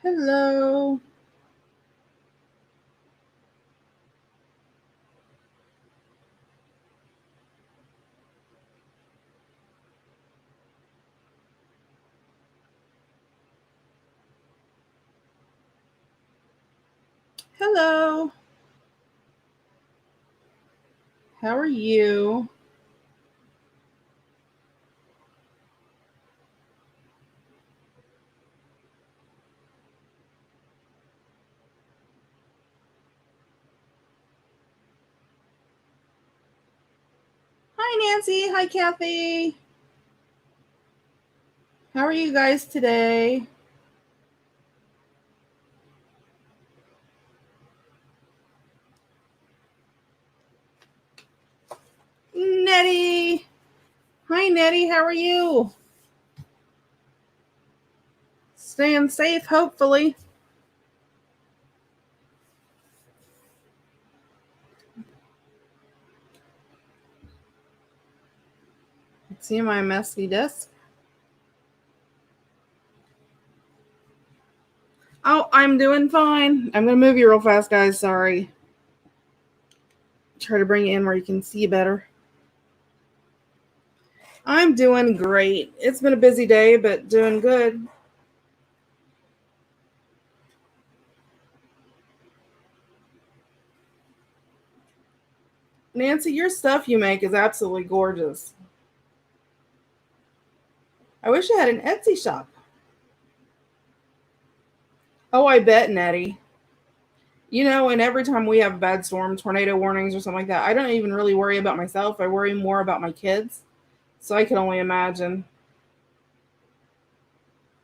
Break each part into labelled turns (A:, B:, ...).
A: Hello. Hello. How are you? Hi, Nancy. Hi, Kathy. How are you guys today? Nettie. Hi, Nettie. How are you? Staying safe, hopefully. See my messy desk? Oh, I'm doing fine. I'm going to move you real fast, guys. Sorry. Try to bring you in where you can see better. I'm doing great. It's been a busy day, but doing good. Nancy, your stuff you make is absolutely gorgeous. I wish I had an Etsy shop. Oh, I bet, Nettie. And every time we have a bad storm, tornado warnings or something like that, I don't even really worry about myself. I worry more about my kids. So I can only imagine.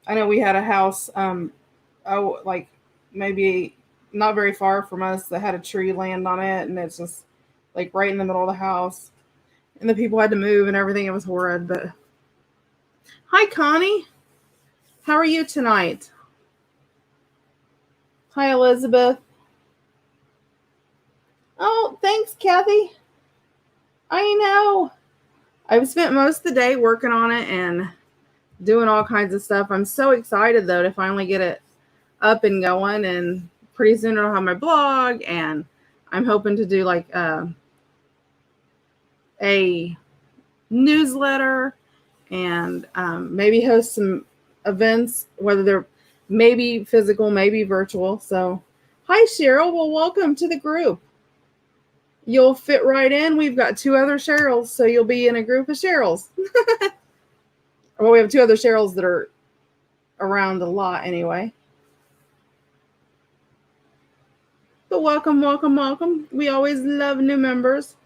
A: I know we had a house, like maybe not very far from us that had a tree land on it, and it's just like right in the middle of the house. And the people had to move and everything. It was horrid. But hi, Connie. How are you tonight? Hi, Elizabeth. Oh, thanks, Kathy. I know. I've spent most of the day working on it and doing all kinds of stuff. I'm so excited though to finally get it up and going, and pretty soon I'll have my blog, and I'm hoping to do like a newsletter and maybe host some events, whether they're maybe physical, maybe virtual. So hi, Cheryl. Well, welcome to the group. You'll fit right in. We've got two other Cheryls, so you'll be in a group of Cheryls. Well, we have two other Cheryls that are around a lot anyway. But welcome, welcome, welcome. We always love new members.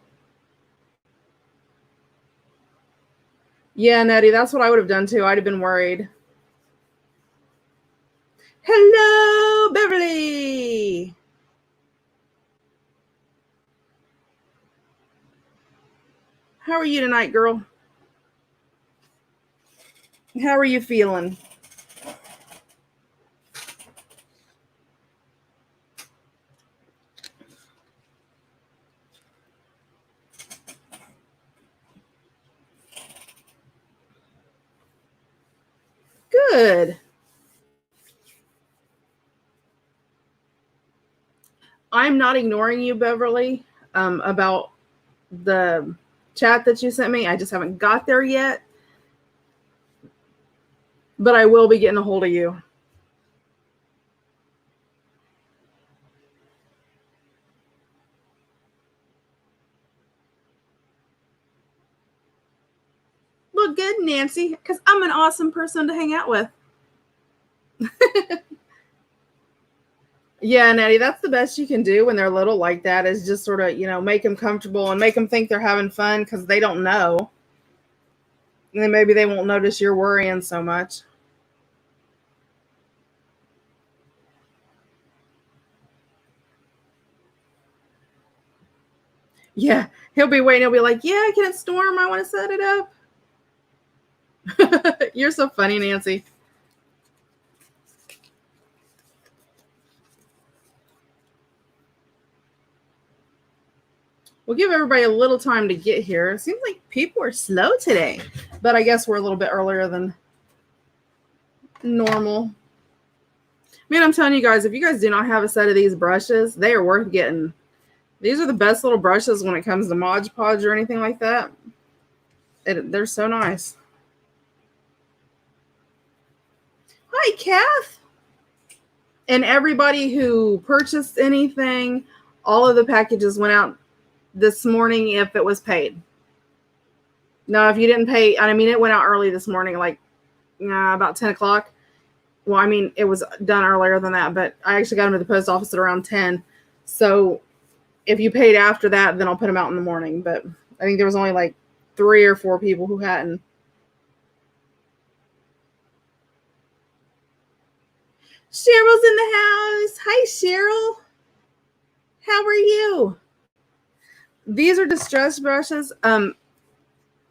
A: Yeah, Nettie, that's what I would have done too. I'd have been worried. Hello, Beverly. How are you tonight, girl? How are you feeling? Good. I'm not ignoring you, Beverly, about the chat that you sent me. I just haven't got there yet. But I will be getting a hold of you. Well, good, Nancy, because I'm an awesome person to hang out with. Yeah, Nettie, that's the best you can do when they're little like that, is just sort of, make them comfortable and make them think they're having fun because they don't know. And then maybe they won't notice you're worrying so much. Yeah, he'll be waiting. He'll be like, yeah, can it storm? I want to set it up. You're so funny, Nancy. We'll give everybody a little time to get here. It seems like people are slow today, but I guess we're a little bit earlier than normal. Man, I'm telling you guys, if you guys do not have a set of these brushes, they are worth getting. These are the best little brushes when it comes to Mod Podge or anything like that. They're so nice. Hi, Kath. And everybody who purchased anything, all of the packages went out this morning if it was paid. No, if you didn't pay, I mean, it went out early this morning, like about 10 o'clock. Well, I mean, it was done earlier than that, but I actually got them to the post office at around 10. So if you paid after that, then I'll put them out in the morning. But I think there was only like 3 or 4 people who hadn't. Cheryl's in the house. Hi, Cheryl. How are you? These are distress brushes.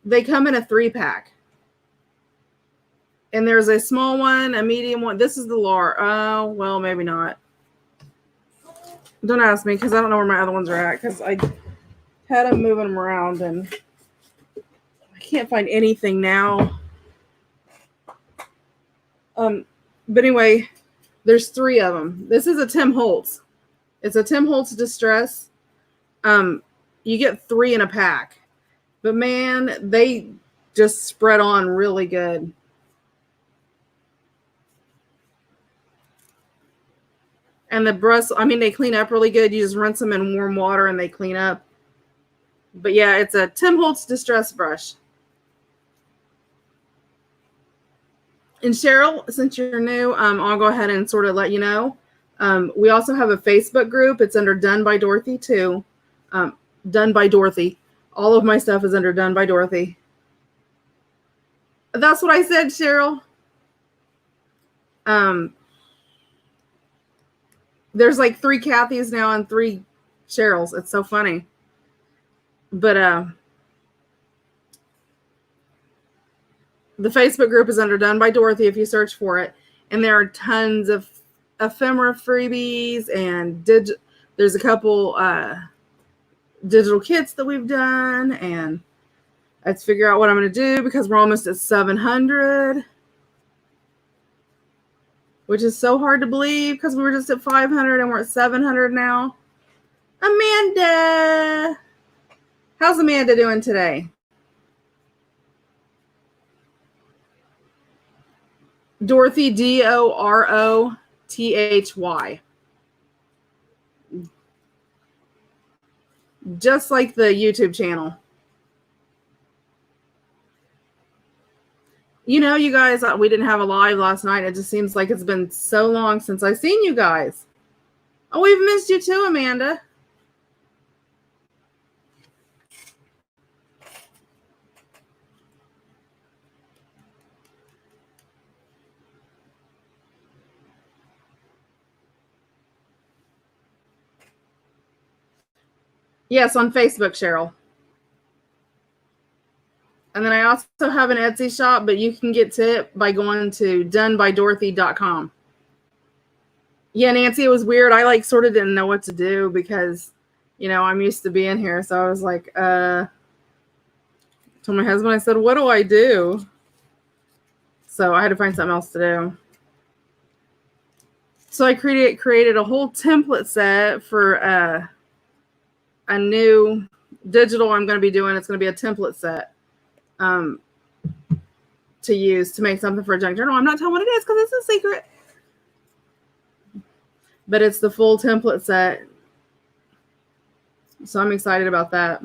A: They come in a 3-pack. And there's a small one, a medium one. This is the large. Oh, well, maybe not. Don't ask me because I don't know where my other ones are at because I had them moving them around and I can't find anything now. But anyway, there's 3 of them. This is a Tim Holtz. It's a Tim Holtz Distress. You get 3 in a pack. But man, they just spread on really good. And the brush, I mean, they clean up really good. You just rinse them in warm water and they clean up. But yeah, it's a Tim Holtz Distress brush. And Cheryl, since you're new, I'll go ahead and sort of let you know. We also have a Facebook group. It's under Done by Dorothy too. Done by Dorothy. All of my stuff is under Done by Dorothy. That's what I said, Cheryl. There's like 3 Kathys now and 3 Cheryls. It's so funny. But the Facebook group is under Done by Dorothy if you search for it. And there are tons of ephemera freebies and there's a couple digital kits that we've done. And let's figure out what I'm going to do because we're almost at 700. Which is so hard to believe because we were just at 500 and we're at 700 now. Amanda! How's Amanda doing today? Dorothy, Dorothy. Just like the YouTube channel. You know, you guys, we didn't have a live last night. It just seems like it's been so long since I've seen you guys. Oh, we've missed you too, Amanda. Yes, on Facebook, Cheryl. And then I also have an Etsy shop, but you can get to it by going to donebydorothy.com. Yeah, Nancy, it was weird. I like sort of didn't know what to do because, you know, I'm used to being here. So I was like, told my husband, I said, what do I do? So I had to find something else to do. So I created a whole template set for a new digital I'm going to be doing. It's going to be a template set to use to make something for a junk journal. I'm not telling what it is because it's a secret. But it's the full template set. So I'm excited about that.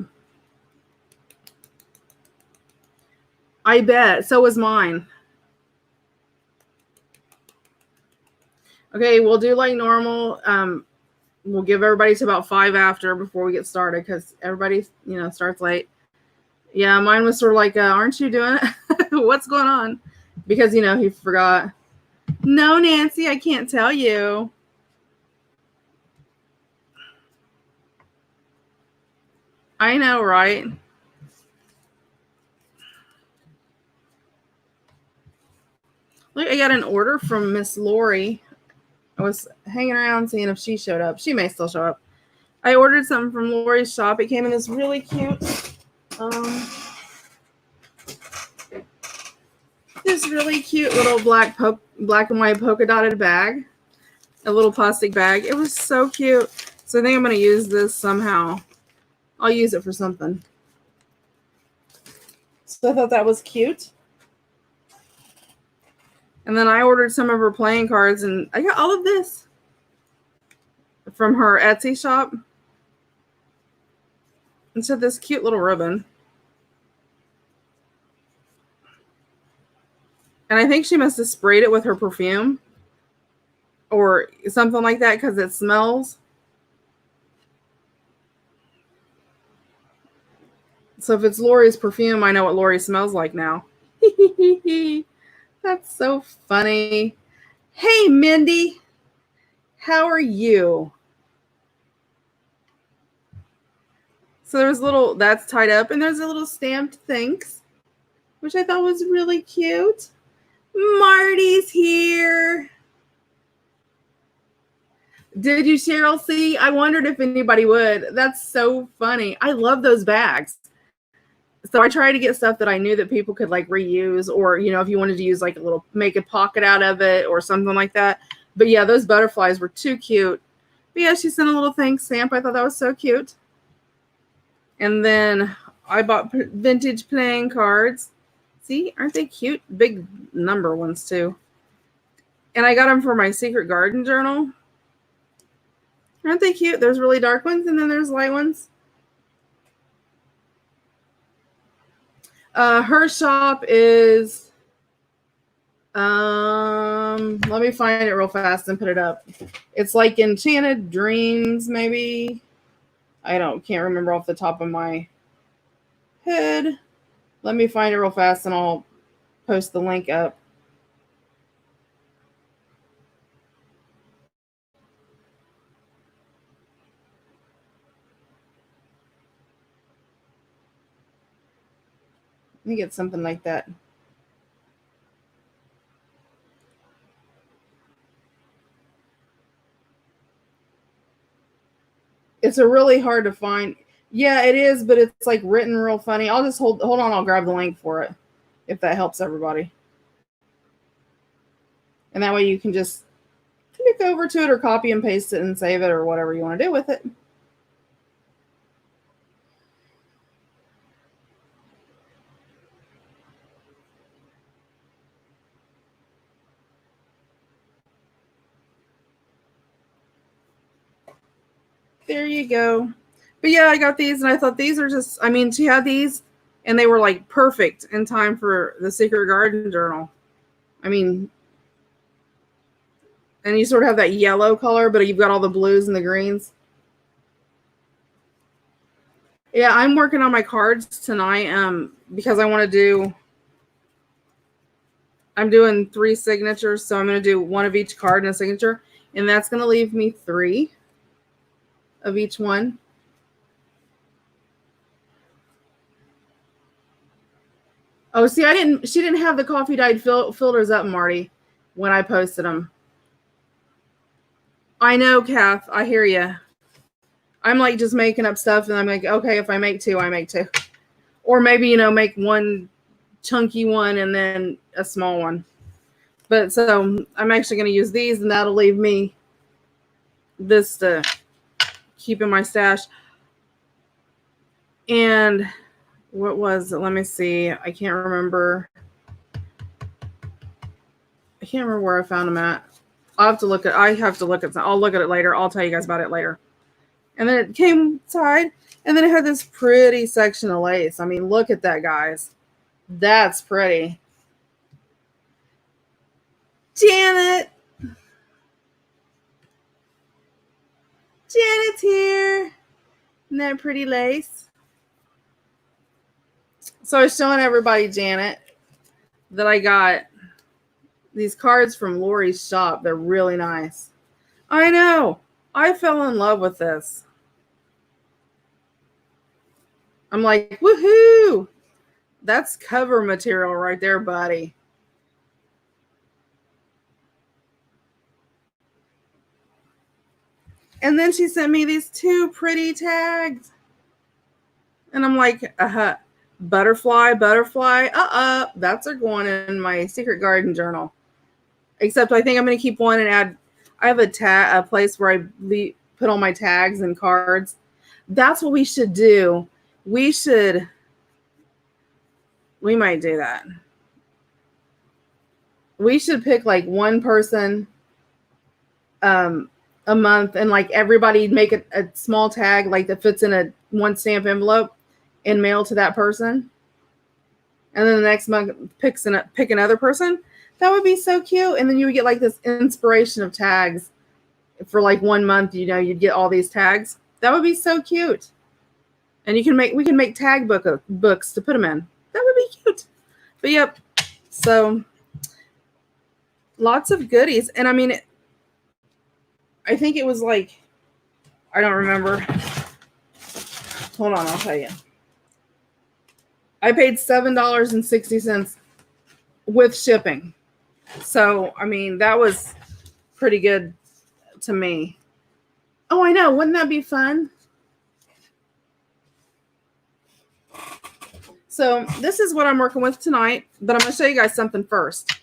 A: I bet. So was mine. Okay, we'll do like normal. We'll give everybody to about 5 after before we get started because everybody, you know, starts late. Yeah, mine was sort of like, aren't you doing it? What's going on? Because, you know, he forgot. No, Nancy, I can't tell you. I know, right? Look, I got an order from Miss Lori. I was hanging around seeing if she showed up. She may still show up. I ordered something from Lori's shop. It came in this really cute, this really cute little black and white polka dotted bag. a little plastic bag. It was so cute. So I think I'm going to use this somehow. I'll use it for something. So I thought that was cute. And then I ordered some of her playing cards, and I got all of this from her Etsy shop. And so this cute little ribbon. And I think she must have sprayed it with her perfume or something like that because it smells. So if it's Lori's perfume, I know what Lori smells like now. That's so funny. Hey, Mindy. How are you? So there's that's tied up, and there's a little stamped thanks, which I thought was really cute. Marty's here. Did you, Cheryl, see? I wondered if anybody would. That's so funny. I love those bags. So I try to get stuff that I knew that people could like reuse, or, you know, if you wanted to use like a little, make a pocket out of it or something like that. But yeah, those butterflies were too cute. But yeah, she sent a little thanks stamp. I thought that was so cute. And then I bought vintage playing cards. See, aren't they cute? Big number ones too. And I got them for my secret garden journal. Aren't they cute? There's really dark ones, and then there's light ones. Her shop is, let me find it real fast and put it up. It's like Enchanted Dreams, maybe. I can't remember off the top of my head. Let me find it real fast and I'll post the link up. Let me get something like that. It's a really hard to find. Yeah, it is, but it's like written real funny. I'll just hold on. I'll grab the link for it if that helps everybody. And that way you can just click over to it or copy and paste it and save it or whatever you want to do with it. There you go. But yeah, I got these and I thought these are just, I mean, she had these and they were like perfect in time for the Secret Garden Journal. I mean, and you sort of have that yellow color, but you've got all the blues and the greens. Yeah, I'm working on my cards tonight because I want to do, I'm doing 3 signatures, so I'm going to do one of each card and a signature, and that's going to leave me 3 of each one. Oh, see, she didn't have the coffee dyed filters up, Marty, when I posted them. I know, Kath, I hear you. I'm like just making up stuff, and I'm like, okay, if I make 2, I make 2. Or maybe, make one chunky one and then a small one. But so I'm actually going to use these, and that'll leave me this to keep in my stash. And what was it? Let me see. I can't remember. I can't remember where I found them at. I have to look at I'll look at it later. I'll tell you guys about it later. And then it came tied, and then it had this pretty section of lace. I mean, look at that, guys. That's pretty. Janet. Janet's here. Isn't that pretty lace? So I was showing everybody, Janet, that I got these cards from Lori's shop. They're really nice. I know. I fell in love with this. I'm like, woohoo! That's cover material right there, buddy. And then she sent me these 2 pretty tags. And I'm like, butterfly. That's going in my Secret Garden Journal. Except I think I'm going to keep one and add. I have a place where I put all my tags and cards. That's what we should do. We might do that. We should pick like one person a month, and like everybody make a small tag like that fits in a one stamp envelope and mail to that person. And then the next month pick another person. That would be so cute. And then you would get like this inspiration of tags for like 1 month. You know, you'd get all these tags. That would be so cute. And we can make tag books to put them in. That would be cute. But yep. So lots of goodies. And I mean, I think it was like, I don't remember. Hold on, I'll tell you. I paid $7.60 with shipping. So, I mean, that was pretty good to me. Oh, I know. Wouldn't that be fun? So this is what I'm working with tonight, but I'm going to show you guys something first.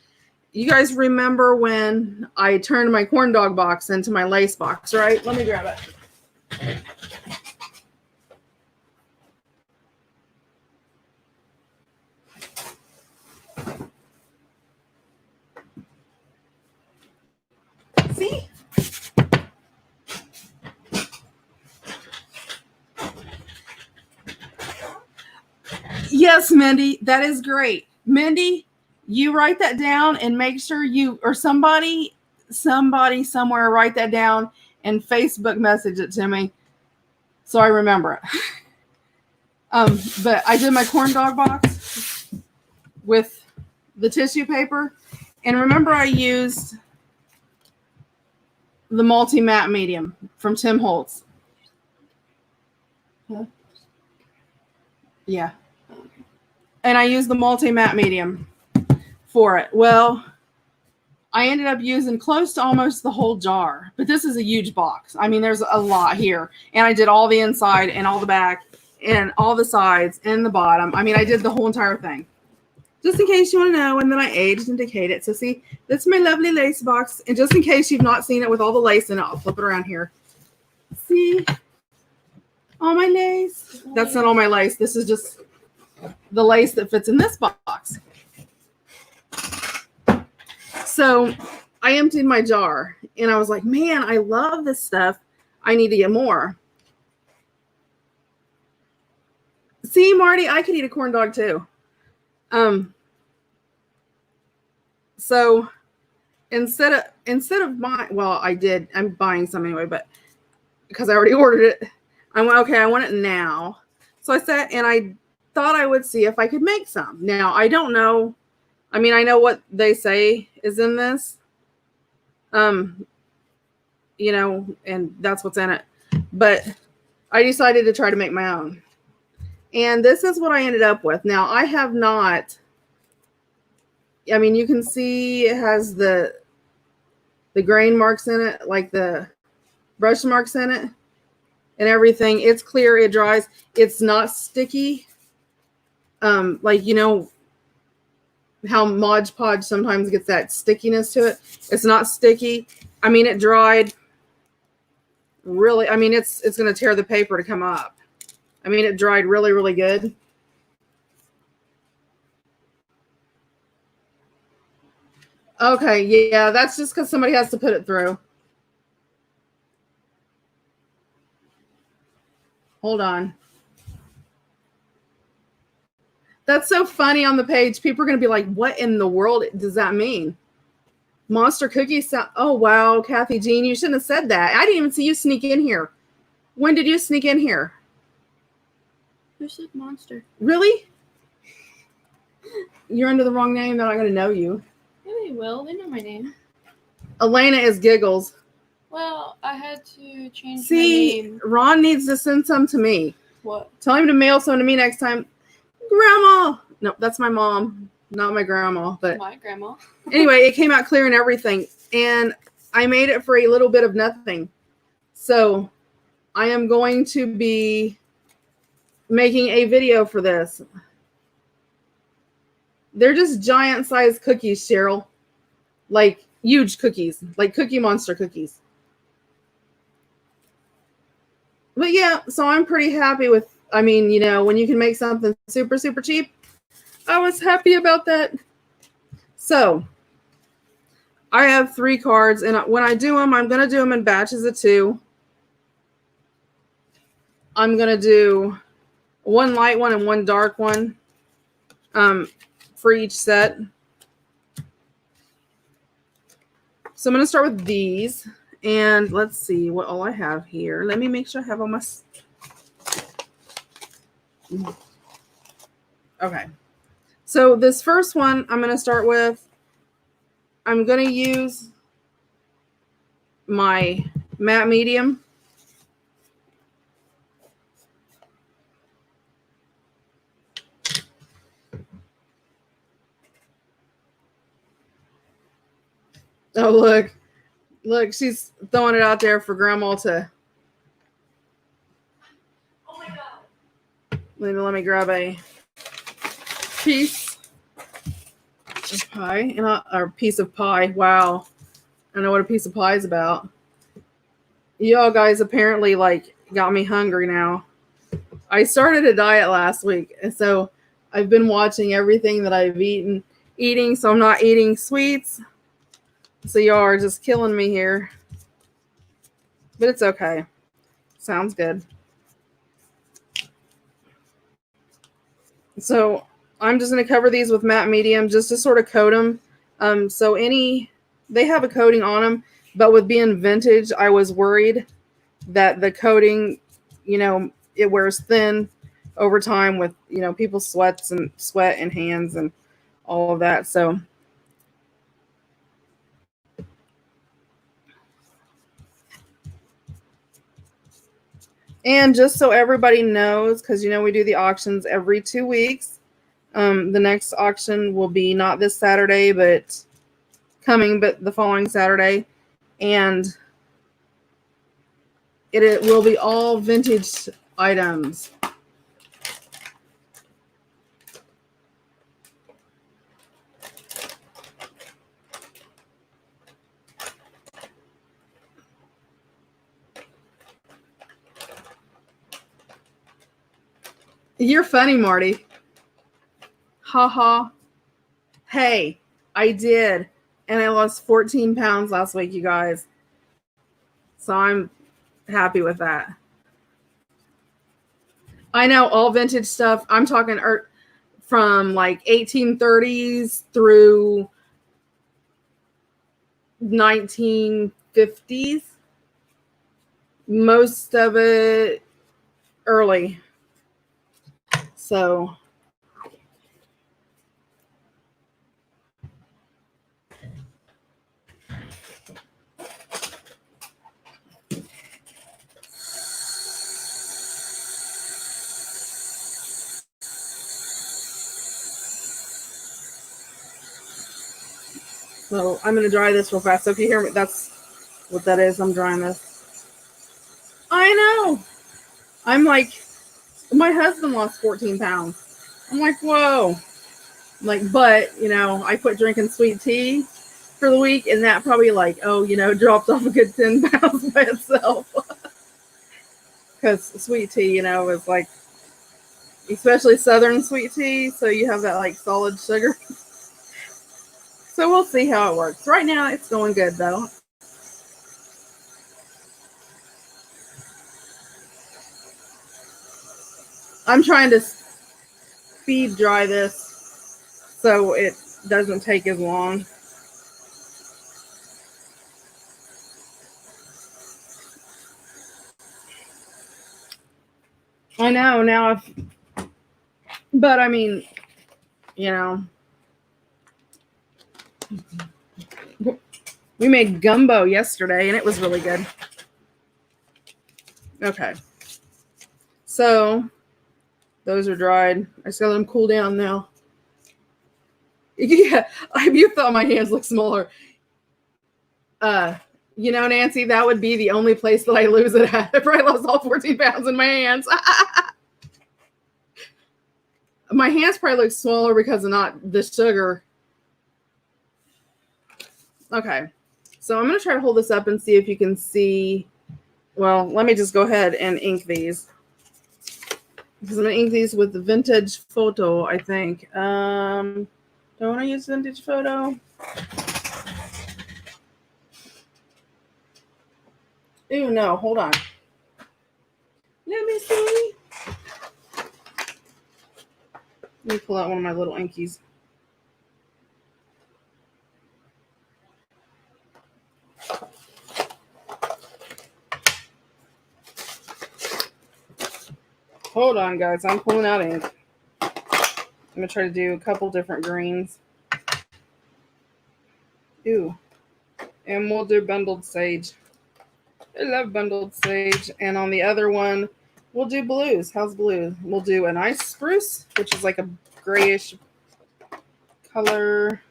A: You guys remember when I turned my corn dog box into my lace box, right? Let me grab it. See? Yes, Mindy, that is great. Mindy, you write that down and make sure somebody somewhere write that down and Facebook message it to me so I remember it. But I did my corn dog box with the tissue paper, and remember I used the multi-matte medium from Tim Holtz. Huh? Yeah. And I used the multi-matte medium for it. Well, I ended up using close to almost the whole jar, but this is a huge box. I mean, there's a lot here, and I did all the inside and all the back and all the sides and the bottom. I mean, I did the whole entire thing, just in case you want to know. And then I aged and decayed it. So see, that's my lovely lace box. And just in case you've not seen it with all the lace in it, I'll flip it around here. See, all my lace. That's not all my lace. This is just the lace that fits in this box. So I emptied my jar and I was like, man, I love this stuff. I need to get more. See, Marty, I could eat a corn dog too. So instead of buying, well, I'm buying some anyway, but because I already ordered it, I went, okay, I want it now. So I sat and I thought I would see if I could make some. Now, I don't know. I mean, I know what they say is in this, you know, and that's what's in it. But I decided to try to make my own. And this is what I ended up with. Now, I have not, I mean, you can see it has the grain marks in it, like the brush marks in it and everything. It's clear, it dries. It's not sticky. Like, you know, how Mod Podge sometimes gets that stickiness to it. It's not sticky. I mean, it dried really, I mean, it's going to tear the paper to come up. I mean, it dried really, really good. Okay, yeah, that's just because somebody has to put it through. Hold on. That's so funny on the page. People are going to be like, what in the world does that mean? Monster cookies. Oh, wow, Kathy Jean, you shouldn't have said that. I didn't even see you sneak in here. When did you sneak in here?
B: Who said monster?
A: Really? You're under the wrong name. They're not going to know you.
B: Yeah, they will. They know my name.
A: Elena is Giggles.
B: Well, I had to change my name.
A: Ron needs to send some to me.
B: What?
A: Tell him to mail some to me next time. Grandma. No, that's my mom, not my grandma. But
B: my grandma.
A: Anyway, it came out clear and everything. And I made it for a little bit of nothing. So I am going to be making a video for this. They're just giant sized cookies, Cheryl. Like, huge cookies, like Cookie Monster cookies. But yeah, so I'm pretty happy with, I mean, you know, when you can make something super, super cheap, I was happy about that. So I have 3 cards, and when I do them, I'm going to do them in batches of 2. I'm going to do 1 light one and 1 dark one for each set. So I'm going to start with these, and let's see what all I have here. Let me make sure I have all my... Okay. So this first one I'm going to start with, I'm going to use my matte medium. Oh, look. Look, she's throwing it out there for Grandma to...
B: Oh my god.
A: Let me grab a piece of pie, or piece of pie. Wow. I know what a piece of pie is about. Y'all guys apparently like got me hungry now. I started a diet last week, and so I've been watching everything that I've eating, so I'm not eating sweets. So y'all are just killing me here. But it's okay. Sounds good. So I'm just going to cover these with matte medium just to sort of coat them. So they have a coating on them, but with being vintage, I was worried that the coating, you know, it wears thin over time with, you know, people's sweat and hands and all of that. So and just so everybody knows, because, you know, we do the auctions every 2 weeks. The next auction will be not this Saturday, but the following Saturday. And it will be all vintage items. You're funny, Marty. Ha ha. Hey, I did. And I lost 14 pounds last week, you guys. So I'm happy with that. I know all vintage stuff. I'm talking from like 1830s through 1950s. Most of it early. So I'm going to dry this real fast. So if you hear me, that's what that is. I'm drying this. I know. I'm like, my husband lost 14 pounds. I'm like, whoa. I'm like, but, you know, I quit drinking sweet tea for the week, and that probably like, dropped off a good 10 pounds by itself. Because sweet tea, you know, is like, especially Southern sweet tea, so you have that like solid sugar. So we'll see how it works. Right now, it's going good, though. I'm trying to speed dry this so it doesn't take as long. I know now, but I mean, you know, we made gumbo yesterday and it was really good. Okay. So those are dried. I just gotta let them cool down now. Yeah, you thought my hands look smaller. You know, Nancy, that would be the only place that I lose it at. I probably lost all 14 pounds in my hands. My hands probably look smaller because of not the sugar. Okay, So I'm going to try to hold this up and see if you can see. Well, let me just go ahead and ink these. Because I'm going to ink these with the vintage photo, I think. Don't want to use vintage photo. Ooh, no, hold on. Let me see. Let me pull out one of my little inkies. Hold on, guys. I'm pulling out ink. I'm going to try to do a couple different greens. Ooh. And we'll do bundled sage. I love bundled sage. And on the other one, we'll do blues. How's blue? We'll do an ice spruce, which is like a grayish color.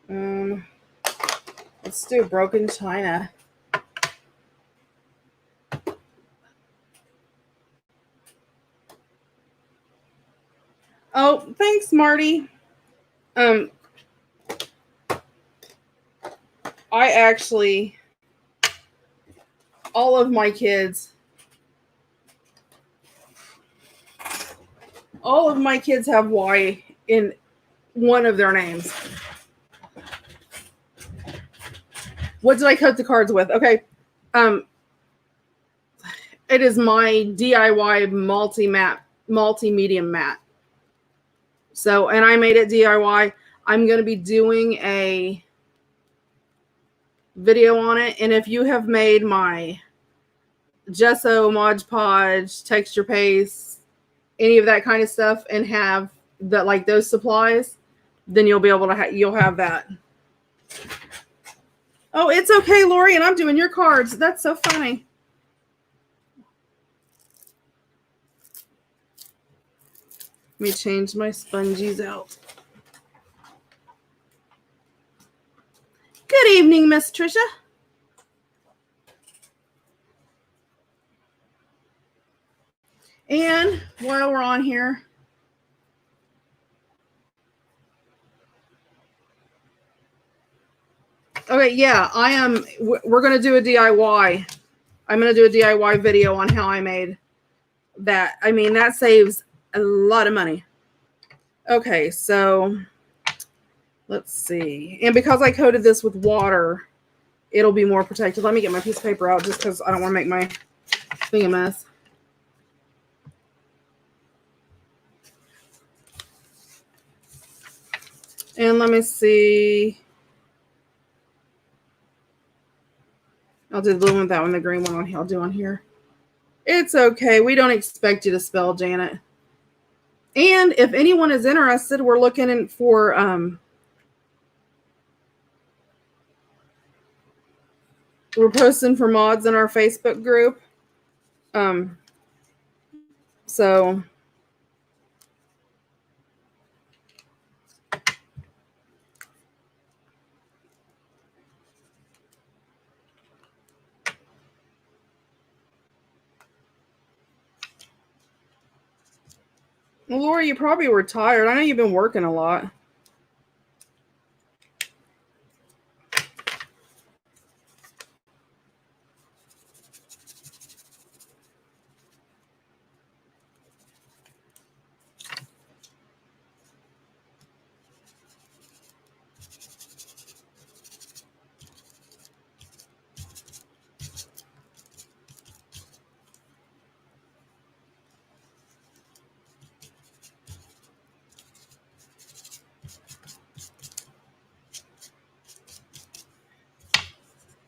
A: Let's do broken china. Oh, thanks, Marty. I actually, all of my kids have Y in one of their names. What did I cut the cards with? Okay. It is my DIY multi-medium mat. So, and I made it DIY. I'm going to be doing a video on it. And if you have made my gesso, Mod Podge, texture paste, any of that kind of stuff, and have that, like those supplies, then you'll be able to you'll have that. Oh, it's okay, Lori, and I'm doing your cards. That's so funny. Let me change my sponges out. Good evening, Miss Trisha. And while we're on here, okay, yeah, we're going to do a DIY. I'm going to do a DIY video on how I made that. I mean, that saves a lot of money. Okay, so let's see. And because I coated this with water, it'll be more protected. Let me get my piece of paper out just because I don't want to make my thing a mess. And let me see. I'll do the blue one with that one, the green one on here. I'll do on here. It's okay. We don't expect you to spell, Janet. And if anyone is interested, we're looking for we're posting for mods in our Facebook group. So well, Laura, you probably were tired. I know you've been working a lot.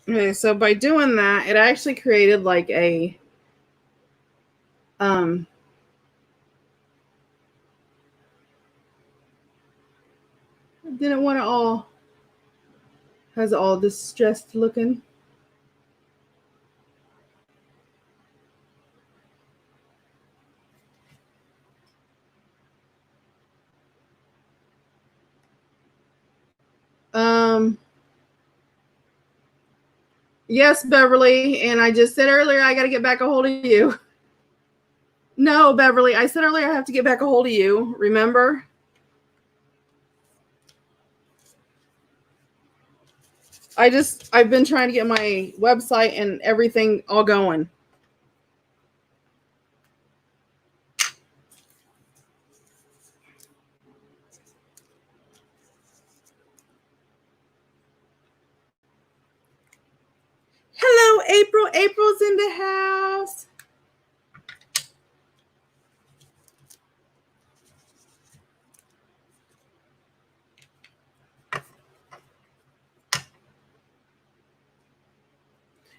A: Okay, so by doing that, it actually created like a I didn't want it all has all distressed looking. Yes, Beverly, and I just said earlier I got to get back a hold of you. No, Beverly, I said earlier I have to get back a hold of you. Remember? I've been trying to get my website and everything all going. Hello, April. April's in the house.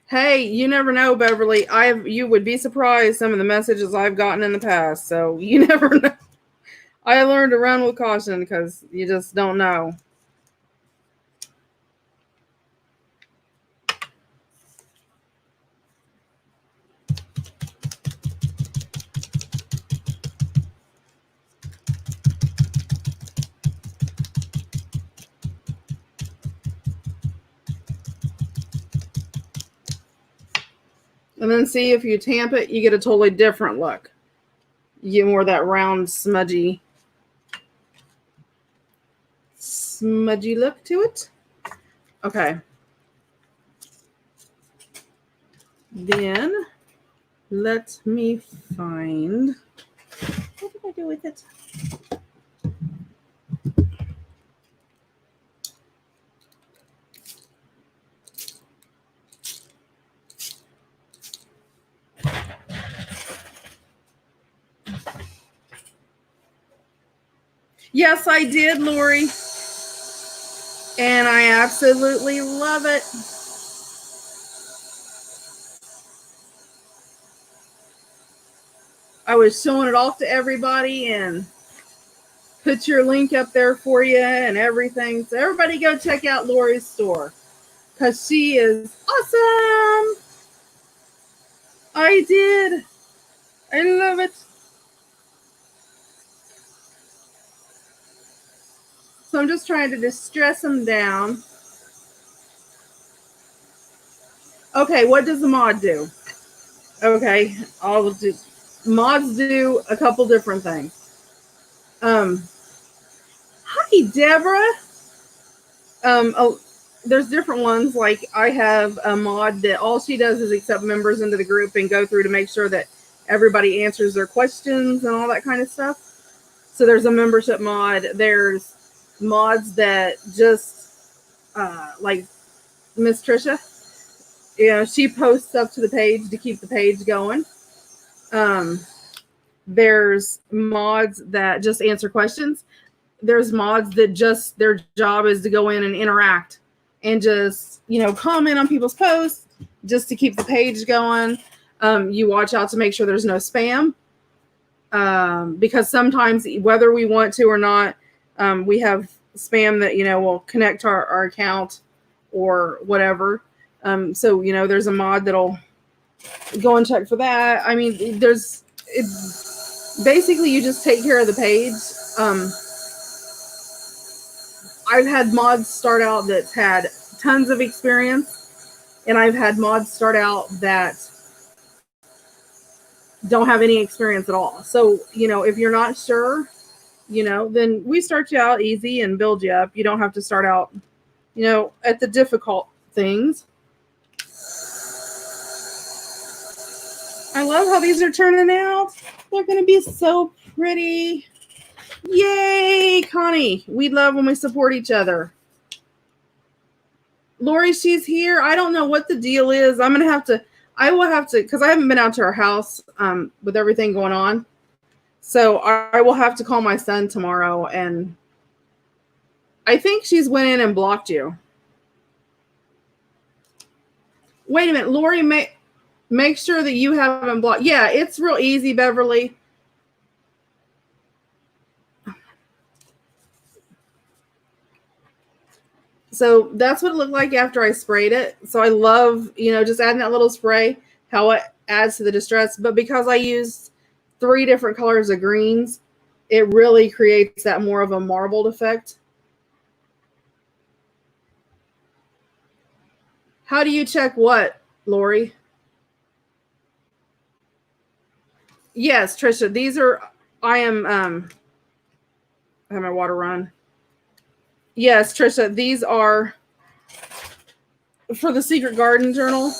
A: Hey, you never know, Beverly. You would be surprised some of the messages I've gotten in the past. So you never know. I learned to run with caution because you just don't know. And then see if you tamp it, you get a totally different look. You get more of that round, smudgy look to it. Okay. Then let me find, what did I do with it? Yes, I did, Lori. And I absolutely love it. I was showing it off to everybody and put your link up there for you and everything. So everybody go check out Lori's store because she is awesome. I did. I love it. So I'm just trying to distress them down. Okay, what does the mod do? Okay, I'll do. Mods do a couple different things. Hi, Deborah. There's different ones. Like I have a mod that all she does is accept members into the group and go through to make sure that everybody answers their questions and all that kind of stuff. So there's a membership mod. There's mods that just like Miss Trisha. You know, she posts up to the page to keep the page going. There's mods that just answer questions. There's mods that just their job is to go in and interact and just, you know, comment on people's posts just to keep the page going. You watch out to make sure there's no spam because sometimes whether we want to or not, we have spam that, you know, will connect to our account or whatever. So, you know, there's a mod that'll go and check for that. I mean, it's basically you just take care of the page. I've had mods start out that's had tons of experience, and I've had mods start out that don't have any experience at all. So, you know, if you're not sure, you know, then we start you out easy and build you up. You don't have to start out, you know, at the difficult things. I love how these are turning out. They're going to be so pretty. Yay, Connie. We love when we support each other. Lori, she's here. I don't know what the deal is. I will have to, because I haven't been out to her house with everything going on. So I will have to call my son tomorrow. And I think she's went in and blocked you. Wait a minute, Lori, make sure that you haven't blocked. Yeah, it's real easy, Beverly. So that's what it looked like after I sprayed it. So I love, you know, just adding that little spray, how it adds to the distress. But because I used 3 different colors of greens, it really creates that more of a marbled effect. How do you check what, Lori? Yes, Trisha, these are, I have my water run. Yes, Trisha, these are for the Secret Garden Journal.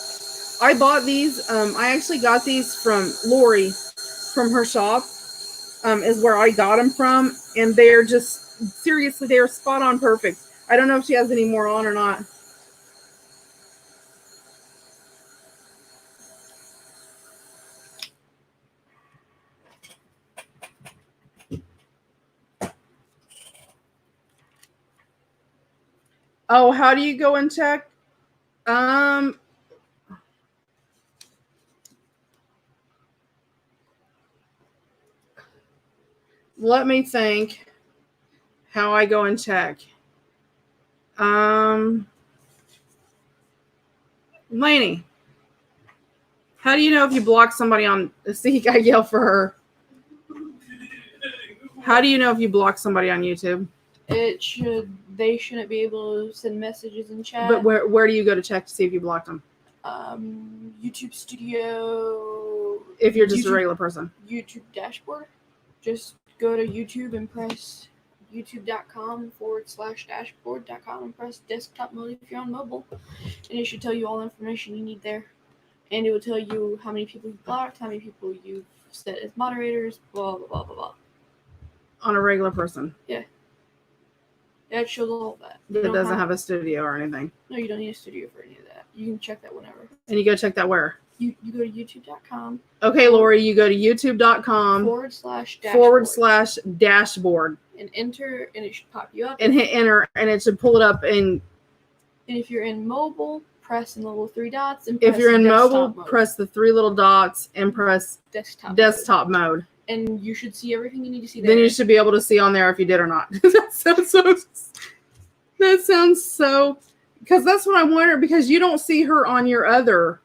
A: I bought these. I actually got these from Lori from her shop. Is where I got them from, and they're just seriously, they are spot on perfect. I don't know if she has any more on or not. Oh, how do you go and check? Let me think how I go and check. Lainey, how do you know if you block somebody on, see, I yell for her. How do you know if you block somebody on YouTube?
B: They shouldn't be able to send messages in chat.
A: But where do you go to check to see if you blocked them?
B: YouTube Studio.
A: If you're just a regular person.
B: YouTube dashboard. Just go to YouTube and press youtube.com/dashboard.com and press desktop mode if you're on mobile. And it should tell you all the information you need there. And it will tell you how many people you've blocked, how many people you've set as moderators, blah, blah, blah, blah, blah.
A: On a regular person?
B: Yeah. That shows all that.
A: But it doesn't have a studio or anything?
B: No, you don't need a studio for any of that. You can check that whenever.
A: And you go check that where?
B: You go to youtube.com.
A: Okay, Lori, you go to youtube.com /dashboard.
B: And enter, and it should pop you up.
A: And hit enter, and it should pull it up. And
B: if you're in mobile, press the little three dots. And
A: if you're in mobile, press the three little dots and press desktop mode.
B: And you should see everything you need to see there.
A: Then you should be able to see on there if you did or not. That sounds so, because that's what I wonder, because you don't see her on your other,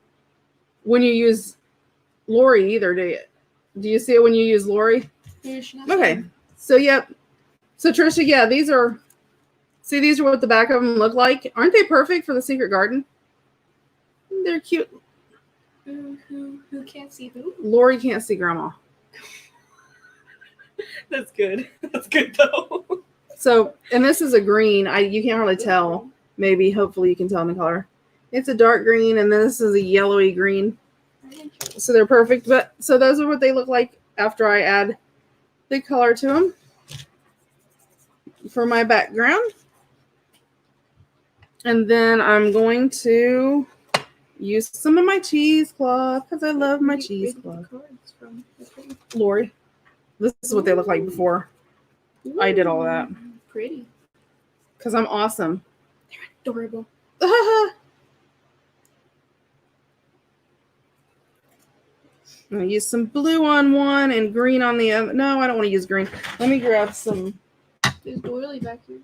A: when you use Lori either, do you? Do you see it when you use Lori?
B: Yeah,
A: okay. So, yep. So, Trisha, yeah, these are what the back of them look like. Aren't they perfect for the Secret Garden? They're cute.
B: Who can't see who?
A: Lori can't see Grandma.
B: That's good. That's good, though.
A: So, and this is a green. You can't hardly tell. Maybe, hopefully you can tell in the color. It's a dark green, and then this is a yellowy green. So they're perfect. But so those are what they look like after I add the color to them for my background. And then I'm going to use some of my cheesecloth because I love my cheesecloth. Lori, this is what they look like before I did all that.
B: Pretty.
A: Because I'm awesome.
B: They're adorable.
A: I'm going to use some blue on one and green on the other. No, I don't want to use green. Let me grab some.
B: There's doily back here.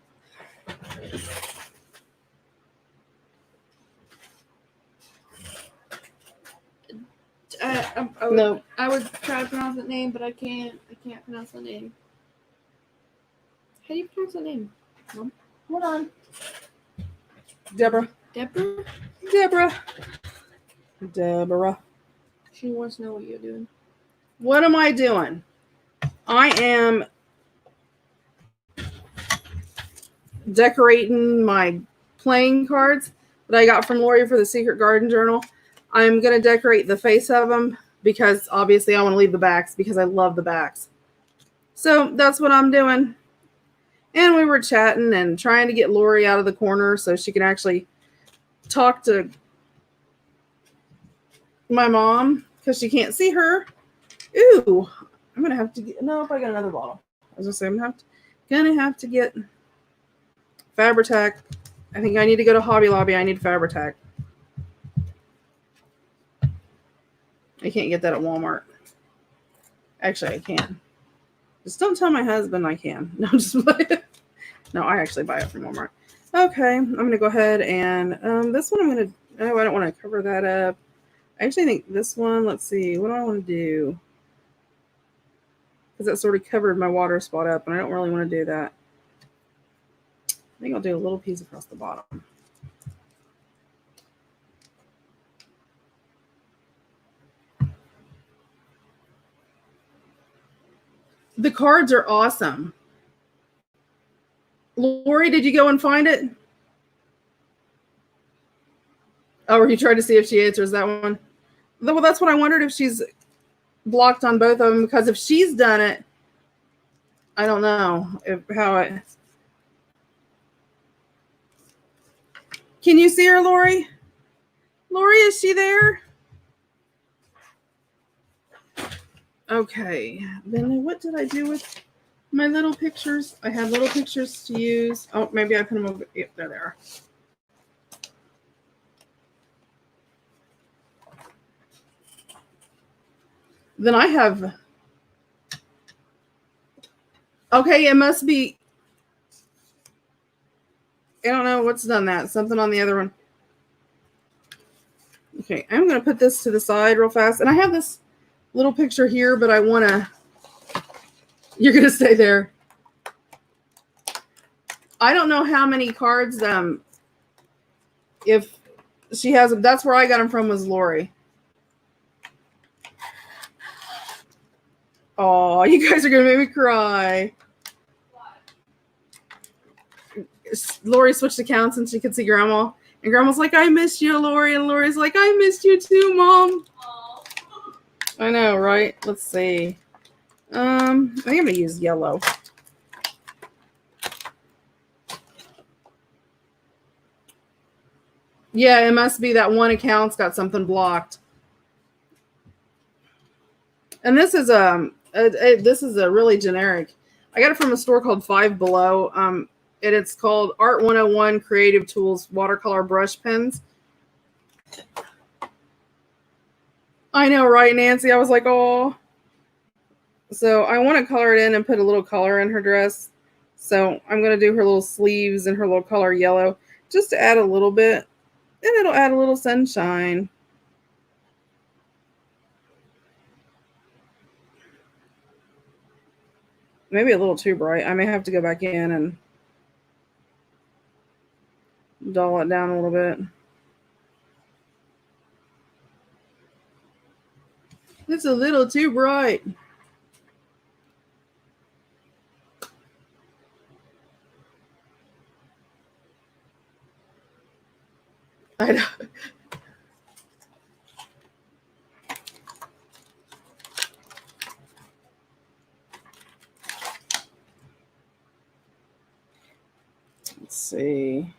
B: I would try to pronounce that name, but I can't pronounce the name. How do you pronounce that name? Mom?
A: Hold on. Deborah.
B: She wants to know what you're doing.
A: What am I doing? I am decorating my playing cards that I got from Lori for the Secret Garden Journal. I'm going to decorate the face of them because obviously I want to leave the backs because I love the backs. So that's what I'm doing. And we were chatting and trying to get Lori out of the corner so she can actually talk to my mom because she can't see her. Ooh, I'm going to have to get, no, if I got another bottle. I was going to say, I'm going to have to get Fabri-Tac. I think I need to go to Hobby Lobby. I need Fabri-Tac. I can't get that at Walmart. Actually, I can. Just don't tell my husband I can. No, just no, I actually buy it from Walmart. Okay, I'm going to go ahead and this one I'm going to, oh, I don't want to cover that up. I actually think this one, let's see, what do I want to do? Because that sort of covered my water spot up, and I don't really want to do that. I think I'll do a little piece across the bottom. The cards are awesome. Lori, did you go and find it? Oh, or you tried to see if she answers that one? Well, that's what I wondered, if she's blocked on both of them, because if she's done it, I don't know how it. Can you see her, Lori? Lori, is she there? Okay. Then what did I do with my little pictures? I had little pictures to use. Oh, maybe I put them over. Yep, there they are. Then I have. Okay, it must be. I don't know what's done that. Something on the other one. Okay, I'm going to put this to the side real fast. And I have this little picture here, but I want to. You're going to stay there. I don't know how many cards. If she has them, that's where I got them from, was Lori. Oh, you guys are going to make me cry. Lori switched accounts and she could see Grandma. And Grandma's like, I missed you, Lori. And Lori's like, I missed you too, Mom. Aww. I know, right? Let's see. I think I'm going to use yellow. Yeah, it must be that one account's got something blocked. And this is a really generic. I got it from a store called Five Below. And it's called Art 101 Creative Tools Watercolor Brush Pens. I know, right, Nancy? I was like, oh. So I want to color it in and put a little color in her dress. So I'm going to do her little sleeves and her little color yellow, just to add a little bit. And it'll add a little sunshine. Maybe a little too bright. I may have to go back in and dull it down a little bit. It's a little too bright. I know. Let's see.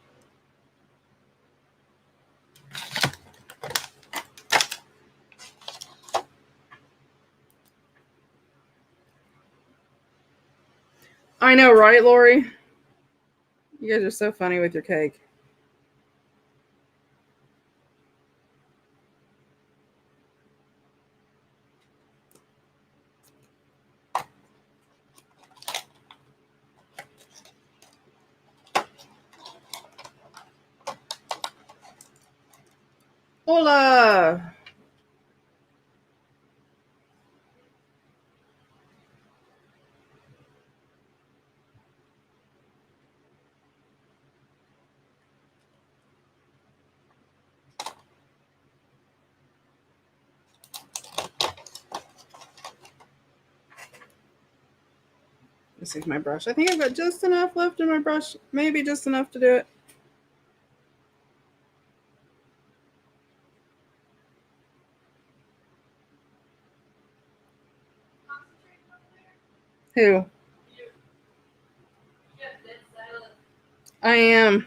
A: I know, right, Lori? You guys are so funny with your cake. Hola! Let's see my brush. I think I've got just enough left in my brush. Maybe just enough to do it. Who? I am.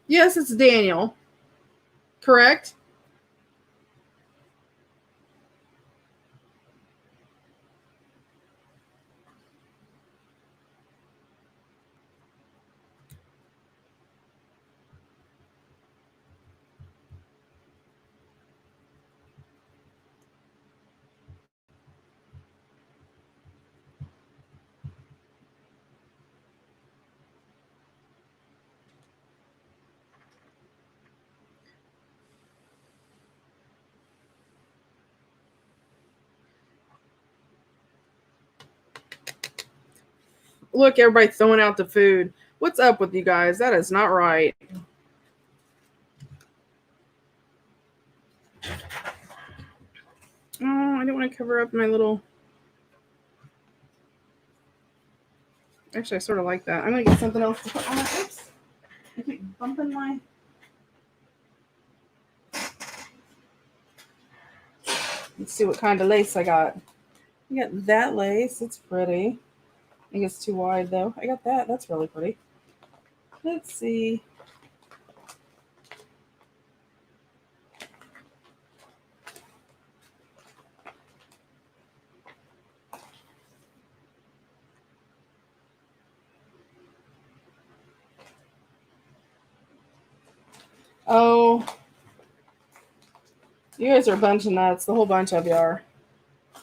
A: Yes, it's Daniel. Correct? Look, everybody throwing out the food. What's up with you guys? That is not right. Oh, I don't want to cover up my little... Actually, I sort of like that. I'm going to get something else to put on it. Oops. I keep bumping my... Let's see what kind of lace I got. I got that lace. It's pretty. I think it's too wide, though. I got that. That's really pretty. Let's see. Oh, you guys are a bunch of nuts. The whole bunch of you are.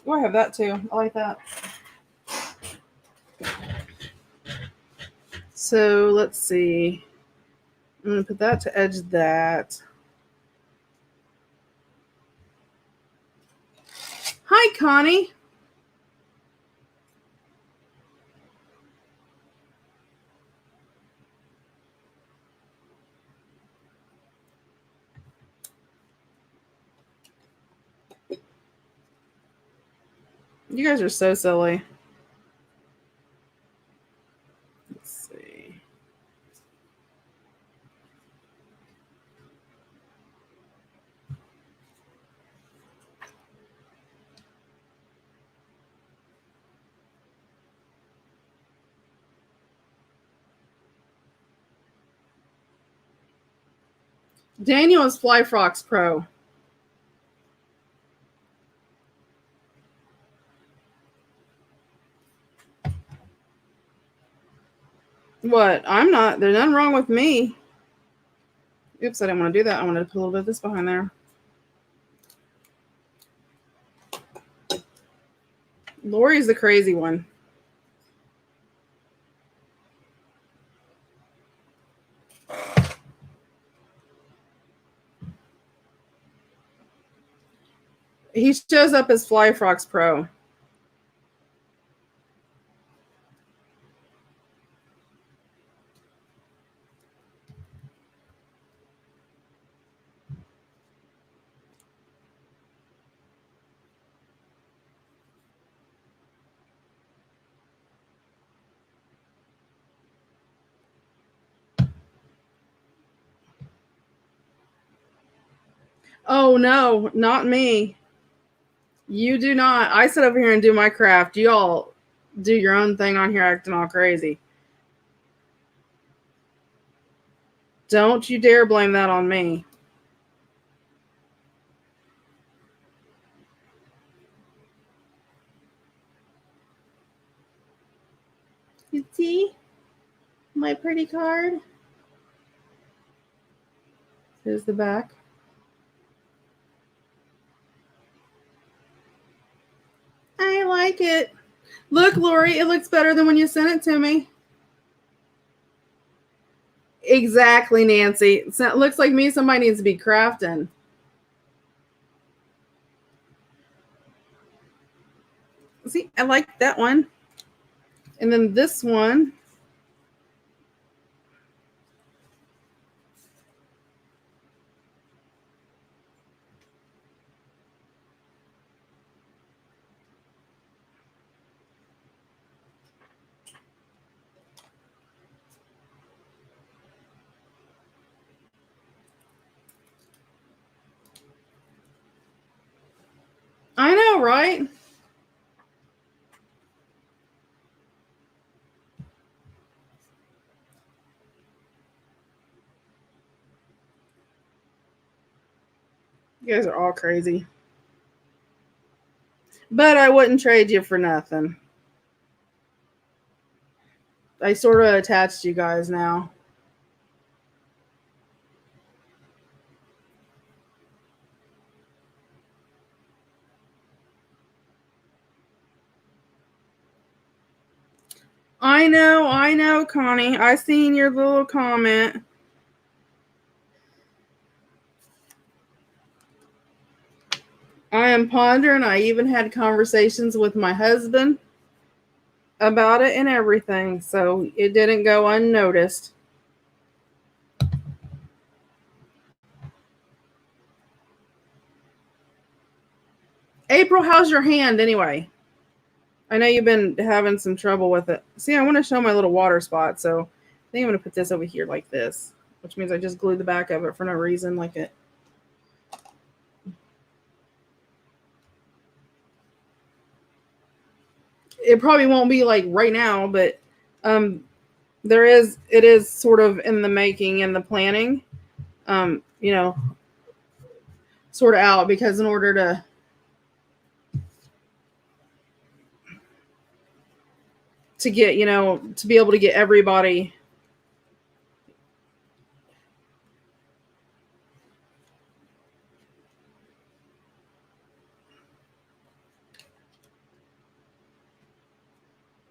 A: Oh, I have that too. I like that. So let's see. I'm going to put that to edge that. Hi, Connie. You guys are so silly. Let's see. Daniel is Fly Frocks Pro. What? I'm not. There's nothing wrong with me. Oops, I didn't want to do that. I wanted to put a little bit of this behind there. Lori's the crazy one. He shows up as Fly Frocks Pro. Oh, no, not me. You do not. I sit over here and do my craft. You all do your own thing on here acting all crazy. Don't you dare blame that on me. You see my pretty card? Here's the back. I like it. Look, Lori, it looks better than when you sent it to me. Exactly, Nancy. So it looks like me. Somebody needs to be crafting. See, I like that one. And then this one. I know, right? You guys are all crazy. But I wouldn't trade you for nothing. I sort of attached you guys now. I know, Connie. I seen your little comment. I am pondering. I even had conversations with my husband about it and everything, so it didn't go unnoticed. April, how's your hand anyway? I know you've been having some trouble with it. See, I want to show my little water spot, so I think I'm going to put this over here like this, which means I just glued the back of it for no reason, like it. It probably won't be like right now, but it is sort of in the making and the planning, you know, sort of out, because in order to get, you know, to be able to get everybody.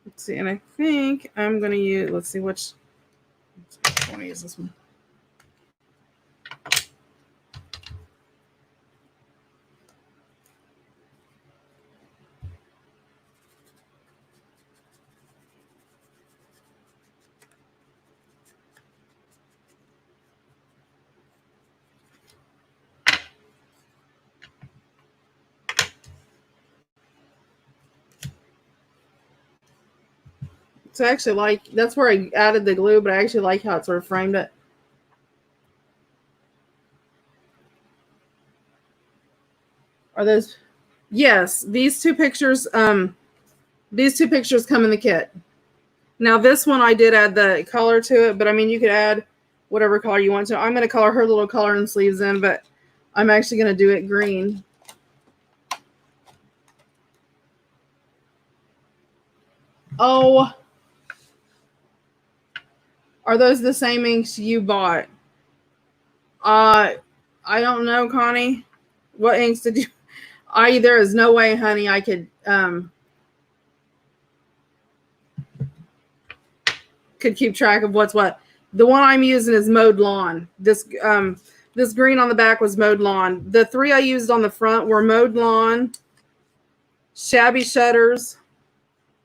A: Let's see, and I think I'm going to use, let's see which, I want to use this one. So I actually like, that's where I added the glue, but I actually like how it sort of framed it. Are those? Yes, these two pictures come in the kit. Now this one I did add the color to it, but I mean you could add whatever color you want to. I'm going to color her little color and sleeves in, but I'm actually going to do it green. Oh, are those the same inks you bought? I don't know, Connie. What inks did you? There is no way, honey, I could keep track of what's what. The one I'm using is Mowed Lawn. This green on the back was Mowed Lawn. The three I used on the front were Mowed Lawn, Shabby Shutters,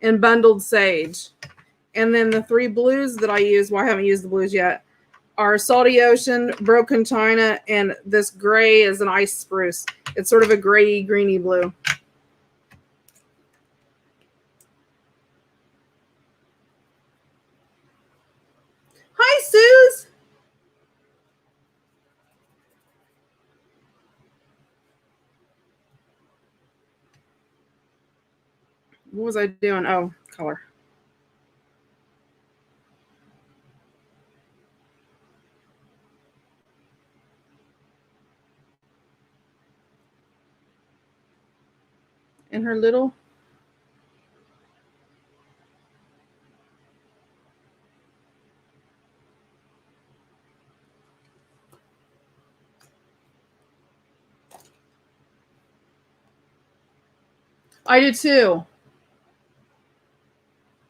A: and Bundled Sage. And then the three blues that I used, well, I haven't used the blues yet, are Salty Ocean, Broken China, and this gray is an Ice Spruce. It's sort of a gray, greeny blue. Hi, Suze. What was I doing? Oh, color. And her little. I do too.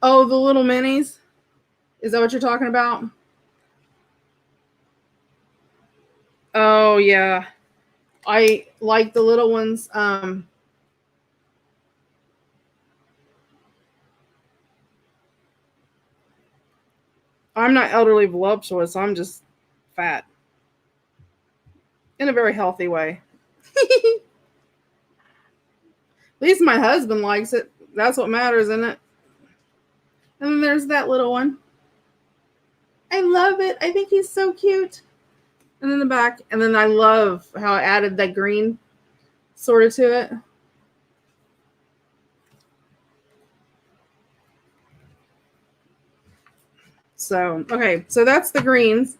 A: Oh, the little minis? Is that what you're talking about? Oh, yeah. I like the little ones. I'm not elderly voluptuous. I'm just fat. In a very healthy way. At least my husband likes it. That's what matters, isn't it? And then there's that little one. I love it. I think he's so cute. And then the back. And then I love how I added that green sort of to it. So, okay. So that's the greens.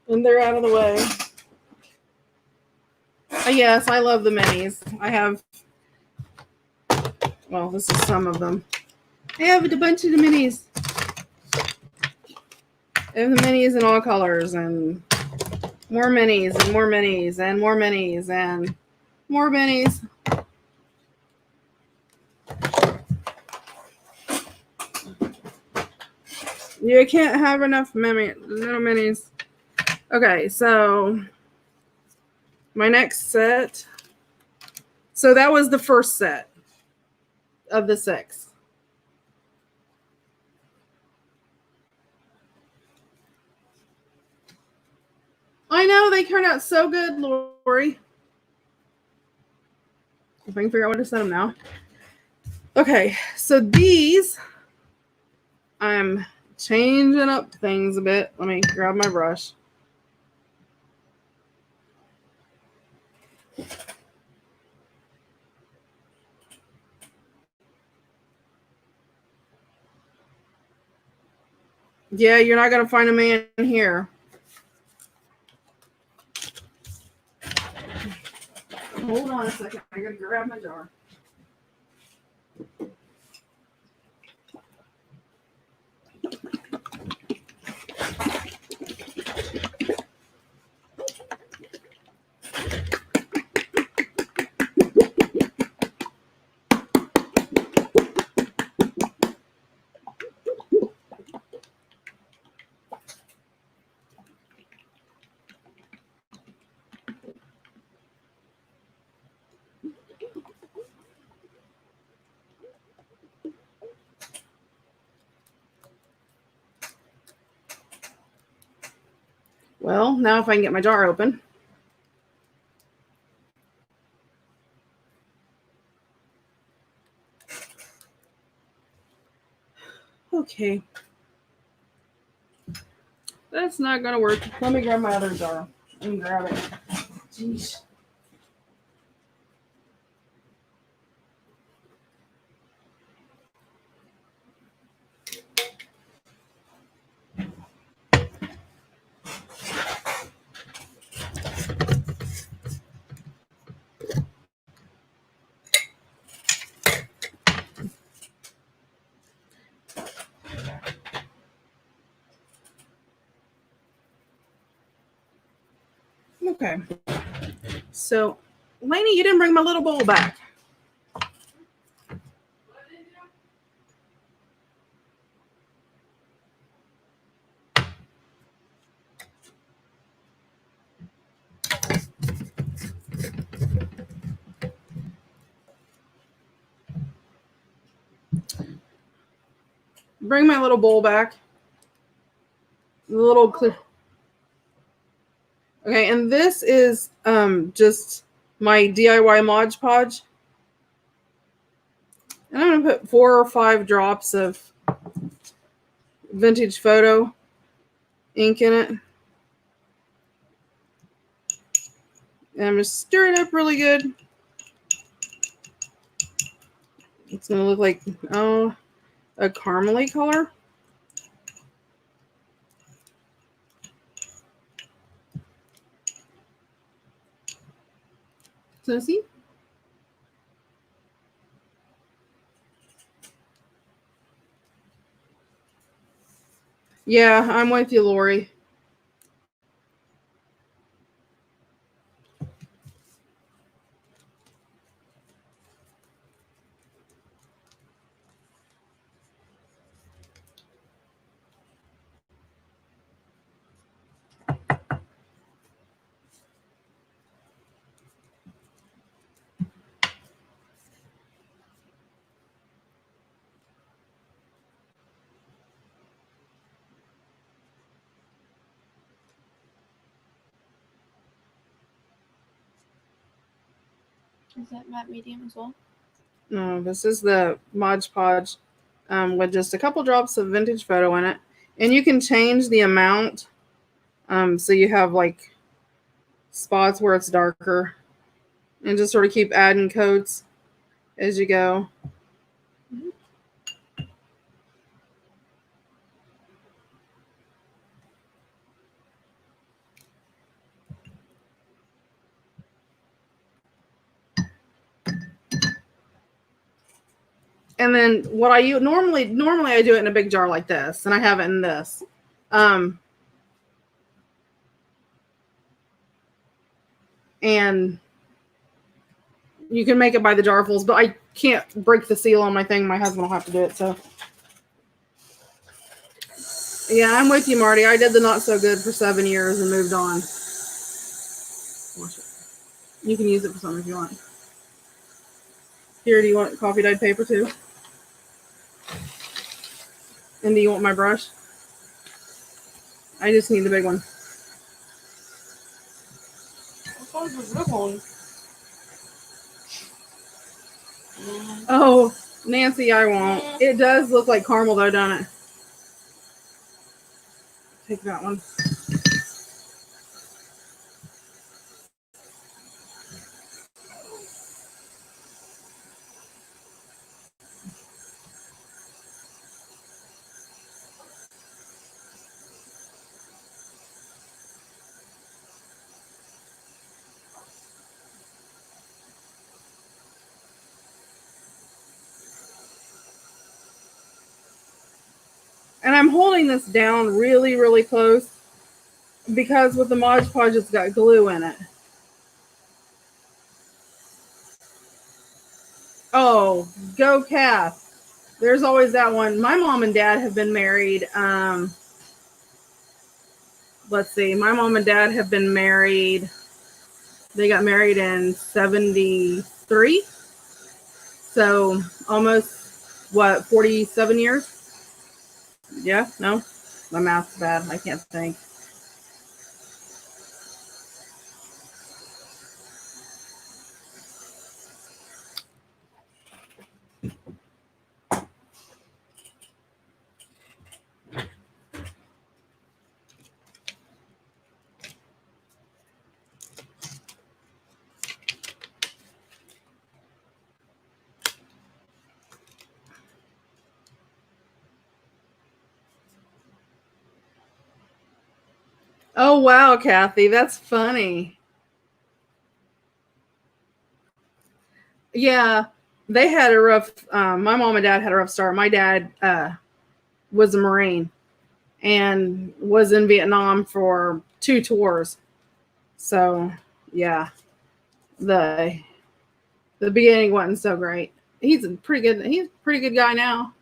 A: And they're out of the way. Yes, I love the minis. I have, well, this is some of them. I have a bunch of the minis. I have the minis in all colors, and more minis, and more minis, and more minis, and more minis. You can't have enough little minis. Okay, so my next set. So that was the first set of the 6. I know, they turned out so good, Lori. If I can figure out what to set them now. Okay, so these, I'm changing up things a bit. Let me grab my brush. Yeah, you're not going to find a man here. Hold on a second. I got to grab my jar. Well, now if I can get my jar open. Okay. That's not going to work. Let me grab my other jar and grab it. Jeez. Okay. So, Lainey, you didn't bring my little bowl back. Bring my little bowl back. The little clear. Okay, and this is just my DIY Mod Podge. And I'm going to put 4 or 5 drops of vintage photo ink in it. And I'm going to stir it up really good. It's going to look like, a caramely color. So see? Yeah, I'm with you, Lori.
B: Is that matte medium as well?
A: No, this is the Mod Podge with just a couple drops of vintage photo in it. And you can change the amount so you have like spots where it's darker. And just sort of keep adding coats as you go. And then what I normally I do it in a big jar like this, and I have it in this. And you can make it by the jarfuls, but I can't break the seal on my thing. My husband will have to do it. So yeah, I'm with you, Marty. I did the not so good for 7 years and moved on. Wash it. You can use it for something if you want. Here, do you want coffee dyed paper too? And do you want my brush? I just need the big one.
B: What was the big one?
A: Oh, Nancy, I won't. It does look like caramel though, don't it? Take that one. And I'm holding this down really, really close because with the Mod Podge, it's got glue in it. Oh, go Kath. There's always that one. My mom and dad have been married. Let's see. My mom and dad have been married. They got married in 73. So almost, 47 years? Yeah, no? My math's bad. I can't think. Oh, wow, Kathy. That's funny. Yeah, they had a rough, my mom and dad had a rough start. My dad was a Marine and was in Vietnam for 2 tours. So, yeah, the beginning wasn't so great. He's a pretty good guy now.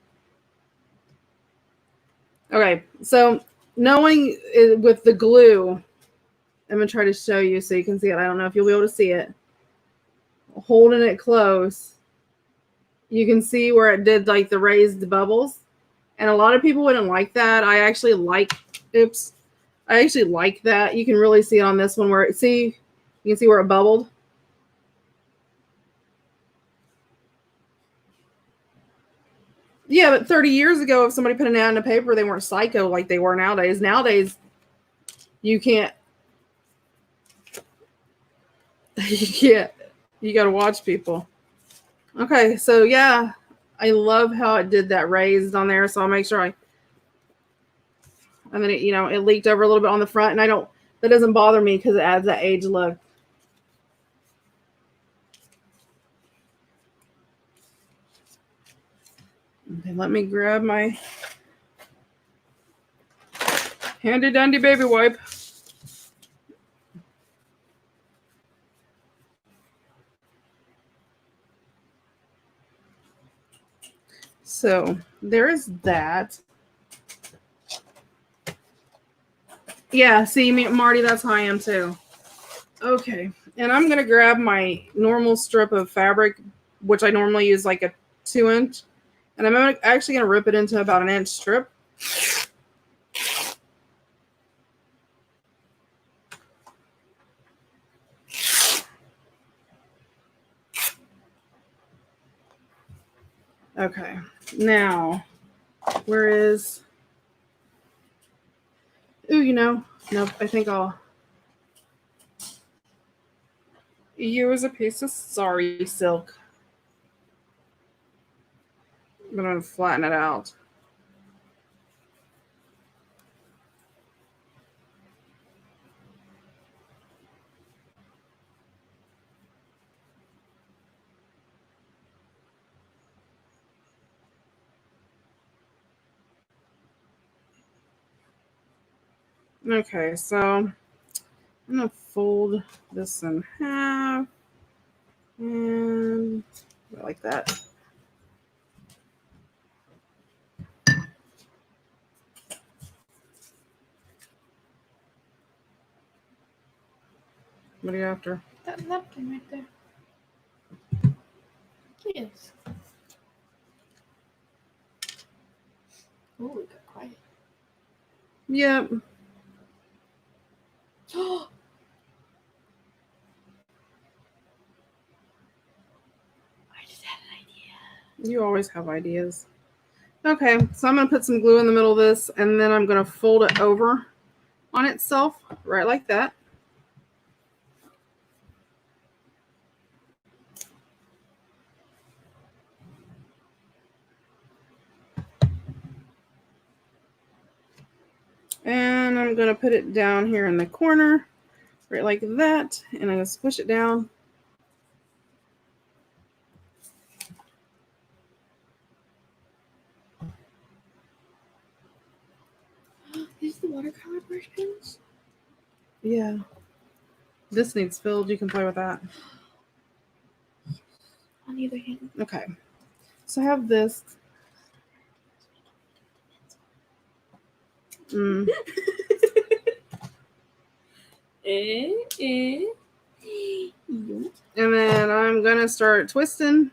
A: Okay, so knowing with the glue, I'm going to try to show you so you can see it. I don't know if you'll be able to see it. Holding it close, you can see where it did like the raised bubbles. And a lot of people wouldn't like that. I actually like that. You can really see it on this one where you can see where it bubbled. Yeah, but 30 years ago, if somebody put an ad in a paper, they weren't psycho like they were nowadays. Nowadays, you can't. You can't. You got to watch people. Okay, so yeah, I love how it did that raised on there. So I'll make sure and then it leaked over a little bit on the front, and that doesn't bother me because it adds that age look. Okay, let me grab my handy dandy baby wipe. So there is that. Yeah, see, Marty, that's how I am too. Okay, and I'm going to grab my normal strip of fabric, which I normally use like a 2-inch, and I'm actually going to rip it into about an inch strip. Okay, now, where is... Ooh, nope, I think I'll use a piece of sari silk. I'm going to flatten it out. Okay, so I'm going to fold this in half and like that. What are you after?
B: That napkin right there. Yes. Oh, it got quiet.
A: Yep.
B: I just had an idea.
A: You always have ideas. Okay, so I'm going to put some glue in the middle of this, and then I'm going to fold it over on itself, right like that. And I'm going to put it down here in the corner, right like that, and I'm going to squish it down.
B: These are the watercolor brush pens?
A: Yeah. This needs filled. You can play with that.
B: On either hand.
A: Okay. So I have this.
B: And
A: then I'm going to start twisting.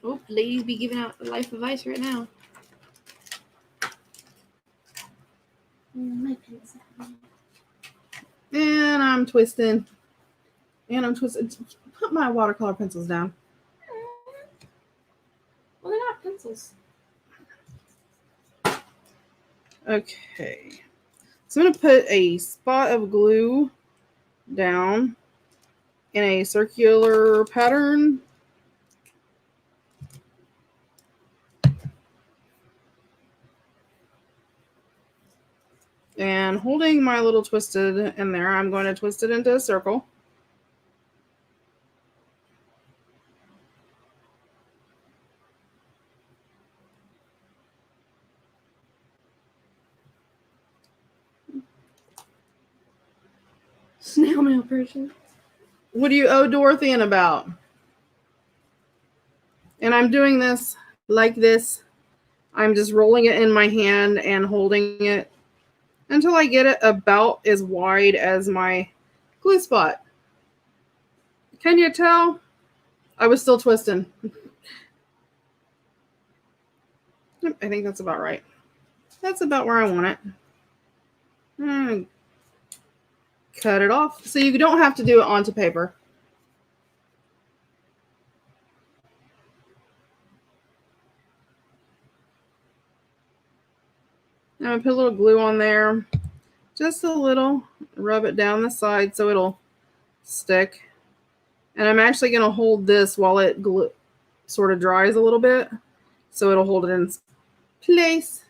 B: Oh, ladies be giving out life advice right now. My pen's
A: And I'm twisting. And I'm twisting. Put my watercolor pencils down.
B: Well, they're not pencils.
A: Okay. So I'm going to put a spot of glue down in a circular pattern. And holding my little twisted in there, I'm going to twist it into a circle.
B: Snail mail version.
A: What do you owe Dorothy in about? And I'm doing this like this. I'm just rolling it in my hand and holding it until I get it about as wide as my glue spot. Can you tell? I was still twisting. Yep, I think that's about right. That's about where I want it. Cut it off. So you don't have to do it onto paper. I'm going to put a little glue on there. Just a little. Rub it down the side so it'll stick. And I'm actually going to hold this while it sort of dries a little bit. So it'll hold it in place.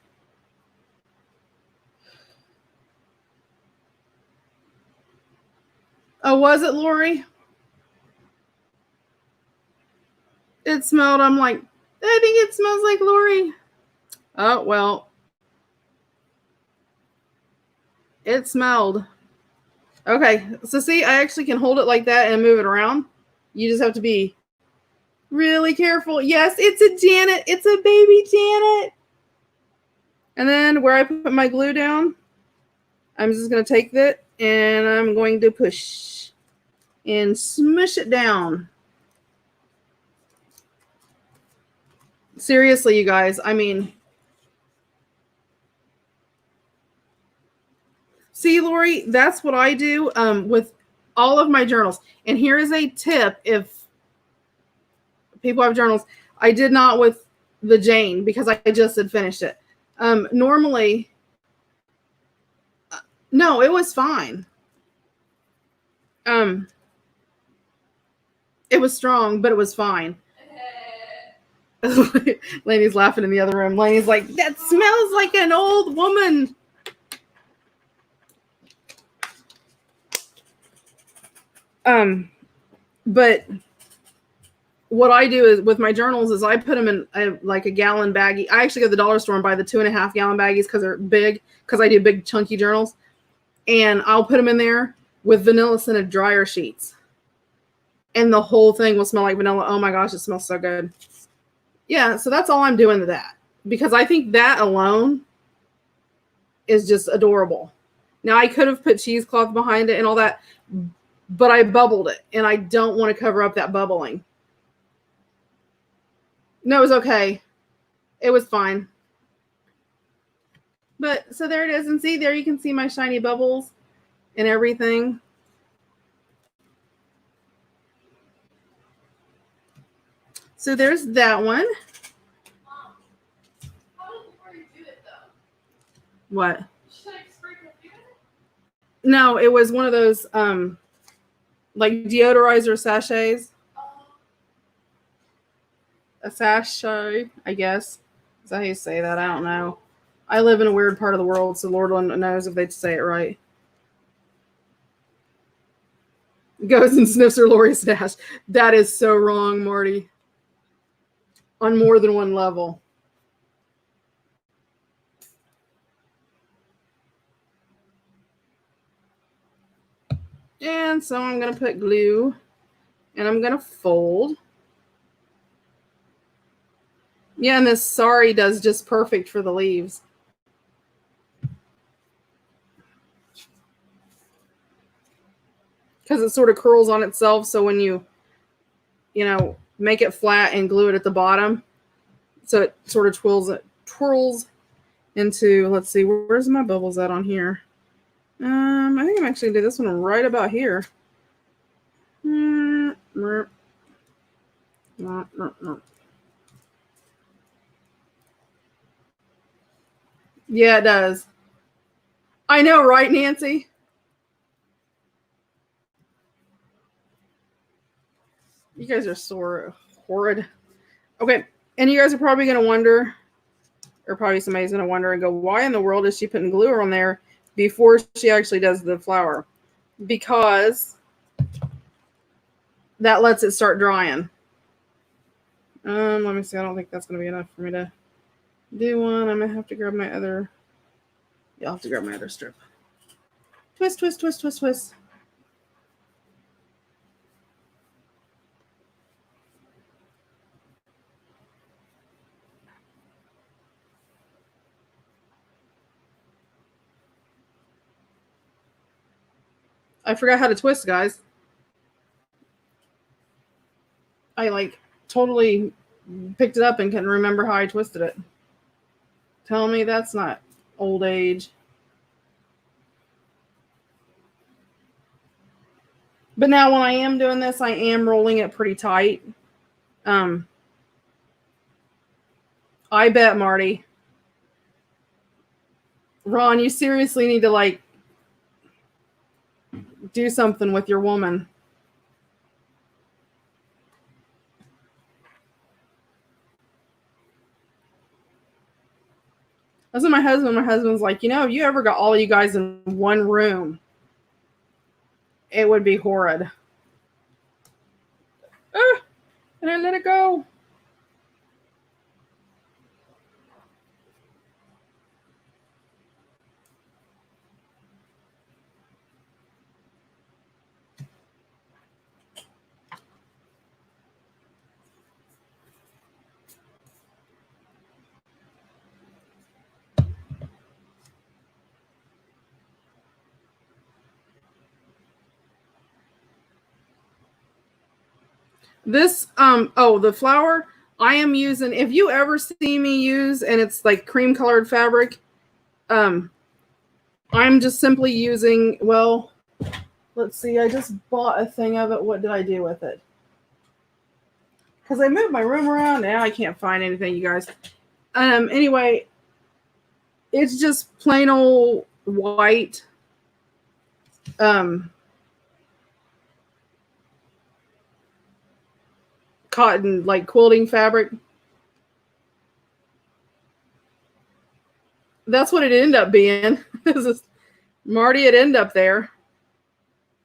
A: Oh, was it, Lori? It smelled. I'm like, I think it smells like Lori. Oh, well. It smelled. Okay, so see, I actually can hold it like that and move it around. You just have to be really careful. Yes, it's a Janet. It's a baby Janet. And then where I put my glue down, I'm just going to take that and I'm going to push and smush it down. Seriously, you guys, I mean, see, Lori, that's what I do with all of my journals. And here is a tip if people have journals. I did not with the Jane because I just had finished it. Normally, no, it was fine. It was strong, but it was fine. Lainey's laughing in the other room. Lainey's like, that smells like an old woman. But what I do is with my journals is I put them in like a gallon baggie. I actually go to the dollar store and buy the 2.5 gallon baggies because they're big, because I do big chunky journals. And I'll put them in there with vanilla scented dryer sheets. And the whole thing will smell like vanilla. Oh my gosh, it smells so good. Yeah, so that's all I'm doing to that. Because I think that alone is just adorable. Now, I could have put cheesecloth behind it and all that, but I bubbled it. And I don't want to cover up that bubbling. No, it was okay. It was fine. But, so there it is. And see, there you can see my shiny bubbles. and everything. So there's that one.
B: Mom, how before you do it though?
A: What?
B: Should I spray perfume in it?
A: No, it was one of those like deodorizer sachets. A sachet, I guess. Is that how you say that? I don't know. I live in a weird part of the world, so Lord knows if they say it right. Goes and sniffs her Lori's stash. That is so wrong, Marty. On more than one level. And so I'm going to put glue and I'm going to fold. Yeah, and this sari does just perfect for the leaves. Because it sort of curls on itself, so when you make it flat and glue it at the bottom, so it sort of twirls into, let's see, where's my bubbles at on here? I think I'm actually going to do this one right about here. Yeah, it does. I know, right, Nancy? You guys are so horrid. Okay, and you guys are probably going to wonder, or probably somebody's going to wonder and go, why in the world is she putting glue on there before she actually does the flower? Because that lets it start drying. Let me see. I don't think that's going to be enough for me to do one. I'm going to have to grab my other. Yeah, I'll have to grab my other strip. Twist, twist, twist, twist, twist. I forgot how to twist, guys. I totally picked it up and couldn't remember how I twisted it. Tell me that's not old age. But now when I am doing this, I am rolling it pretty tight. I bet, Marty. Ron, you seriously need to do something with your woman. That's what my husband's like, if you ever got all of you guys in one room, it would be horrid. And I let it go. This, the flower I am using, if you ever see me use, and it's like cream colored fabric, I'm just simply using, well, let's see, I just bought a thing of it. What did I do with it? Because I moved my room around, now I can't find anything, you guys. Anyway, it's just plain old white, cotton, quilting fabric. That's what it ended up being. Marty, it ended up there.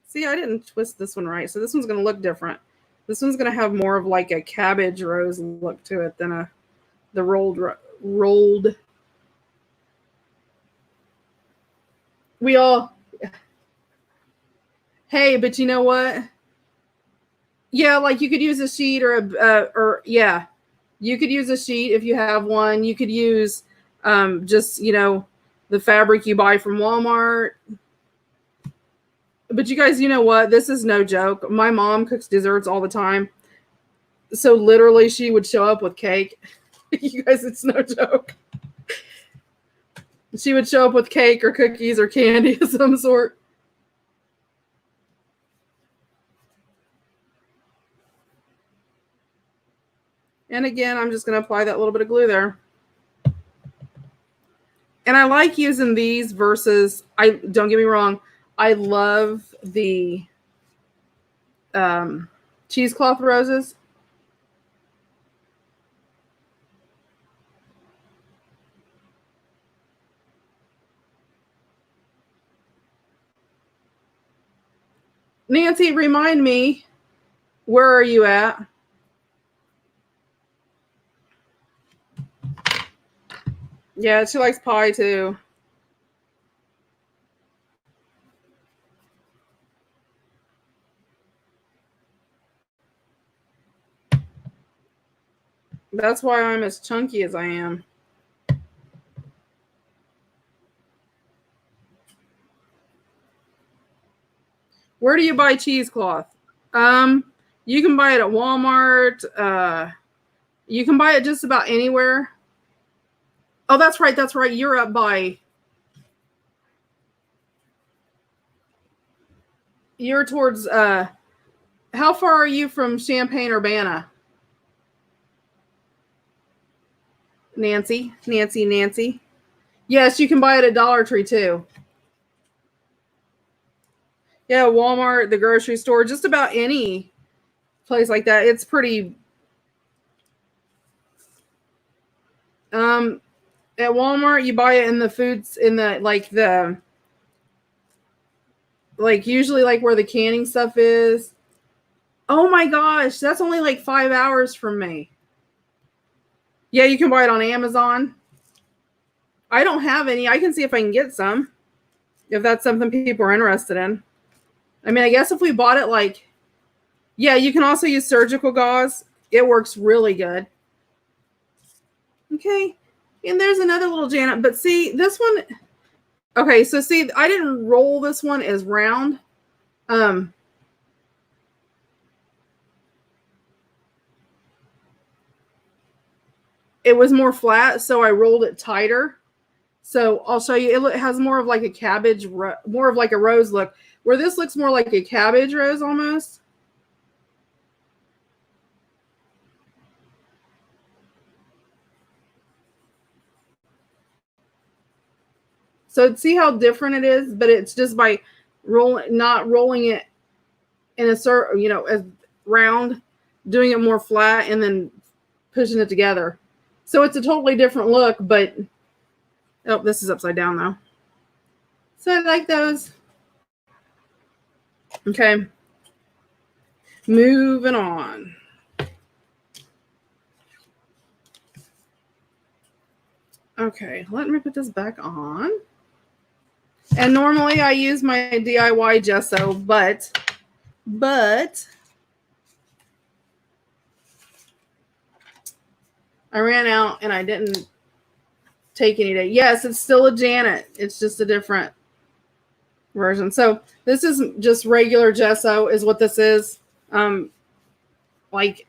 A: See, I didn't twist this one right, so this one's going to look different. This one's going to have more of a cabbage rose look to it than the rolled. We all. Hey, but you know what? Yeah, you could use a sheet yeah, you could use a sheet if you have one. You could use just the fabric you buy from Walmart. But you guys, you know what? This is no joke. My mom cooks desserts all the time. So literally she would show up with cake. You guys, it's no joke. She would show up with cake or cookies or candy of some sort. And again, I'm just going to apply that little bit of glue there. And I like using these versus, don't get me wrong, I love the cheesecloth roses. Nancy, remind me, where are you at? Yeah, she likes pie too. That's why I'm as chunky as I am. Where do you buy cheesecloth? You can buy it at Walmart. You can buy it just about anywhere. Oh, that's right. That's right. You're up by. You're towards. How far are you from Champaign-Urbana? Nancy. Yes, you can buy it at Dollar Tree too. Yeah, Walmart, the grocery store, just about any place like that. It's pretty. At Walmart, you buy it in the foods in the usually like where the canning stuff is. Oh my gosh, that's only like 5 hours from me. Yeah, you can buy it on Amazon. I don't have any. I can see if I can get some, if that's something people are interested in. I mean, I guess if we bought it yeah, you can also use surgical gauze. It works really good. Okay. And there's another little Janet, but see this one. Okay, so see, I didn't roll this one as round. It was more flat, so I rolled it tighter. So I'll show you. It has more of like a cabbage, more of like a rose look, where this looks more like a cabbage rose almost. So see how different it is, but it's just by not rolling it in a circle, as round, doing it more flat, and then pushing it together. So it's a totally different look, but oh, this is upside down though. So I like those. Okay. Moving on. Okay, let me put this back on. And normally I use my DIY gesso, but I ran out and I didn't take any today. Yes, it's still a Janet. It's just a different version. So this is just regular gesso is what this is. I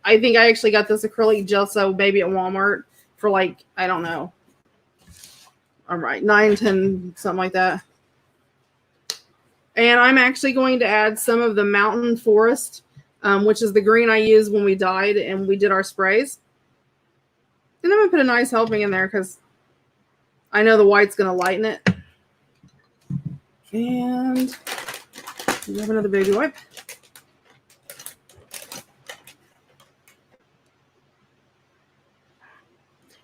A: think I actually got this acrylic gesso maybe at Walmart for I don't know. All right, $9, $10, something like that. And I'm actually going to add some of the Mountain Forest, which is the green I used when we dyed and we did our sprays. And I'm going to put a nice helping in there because I know the white's going to lighten it. And grab another baby wipe.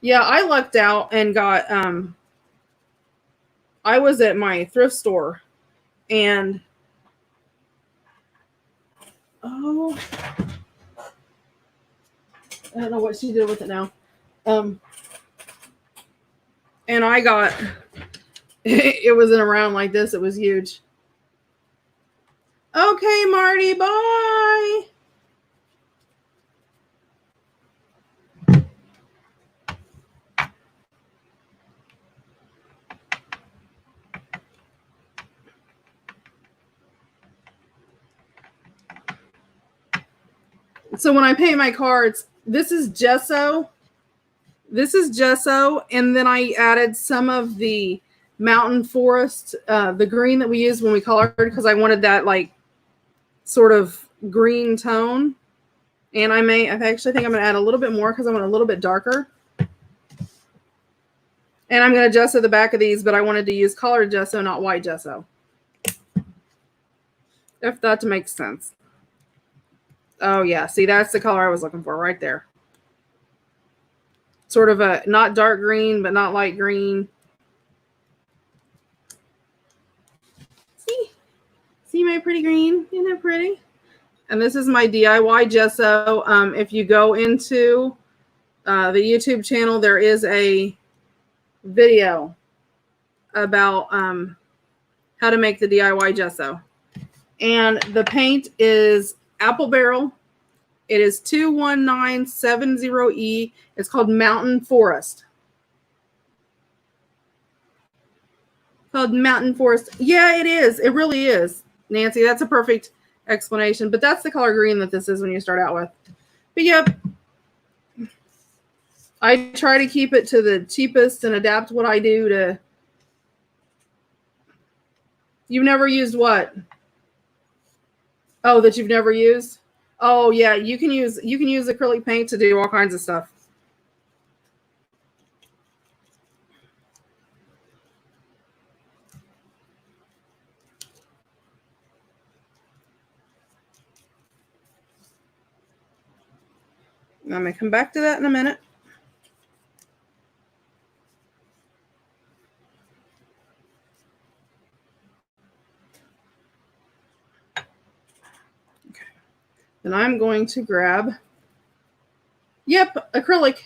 A: Yeah, I lucked out and got, I was at my thrift store and, I don't know what she did with it now. And I got, it was in a round like this. It was huge. Okay, Marty, bye. So when I paint my cards, this is gesso. And then I added some of the Mountain Forest, the green that we used when we colored, because I wanted that sort of green tone. And I actually think I'm going to add a little bit more because I want a little bit darker. And I'm going to gesso the back of these, but I wanted to use colored gesso, not white gesso. If that makes sense. Oh, yeah. See, that's the color I was looking for right there. Sort of a not dark green, but not light green. See my pretty green? Isn't it pretty? And this is my DIY gesso. If you go into the YouTube channel, there is a video about how to make the DIY gesso. And the paint is Apple Barrel. It is 21970E. It's called Mountain Forest. Called Mountain Forest. Yeah, it is. It really is. Nancy, that's a perfect explanation. But that's the color green that this is when you start out with. But yep. I try to keep it to the cheapest and adapt what I do to. You've never used what? Oh, that you've never used? Oh yeah, you can use acrylic paint to do all kinds of stuff. I'm going to come back to that in a minute. Okay. Then I'm going to grab, acrylic.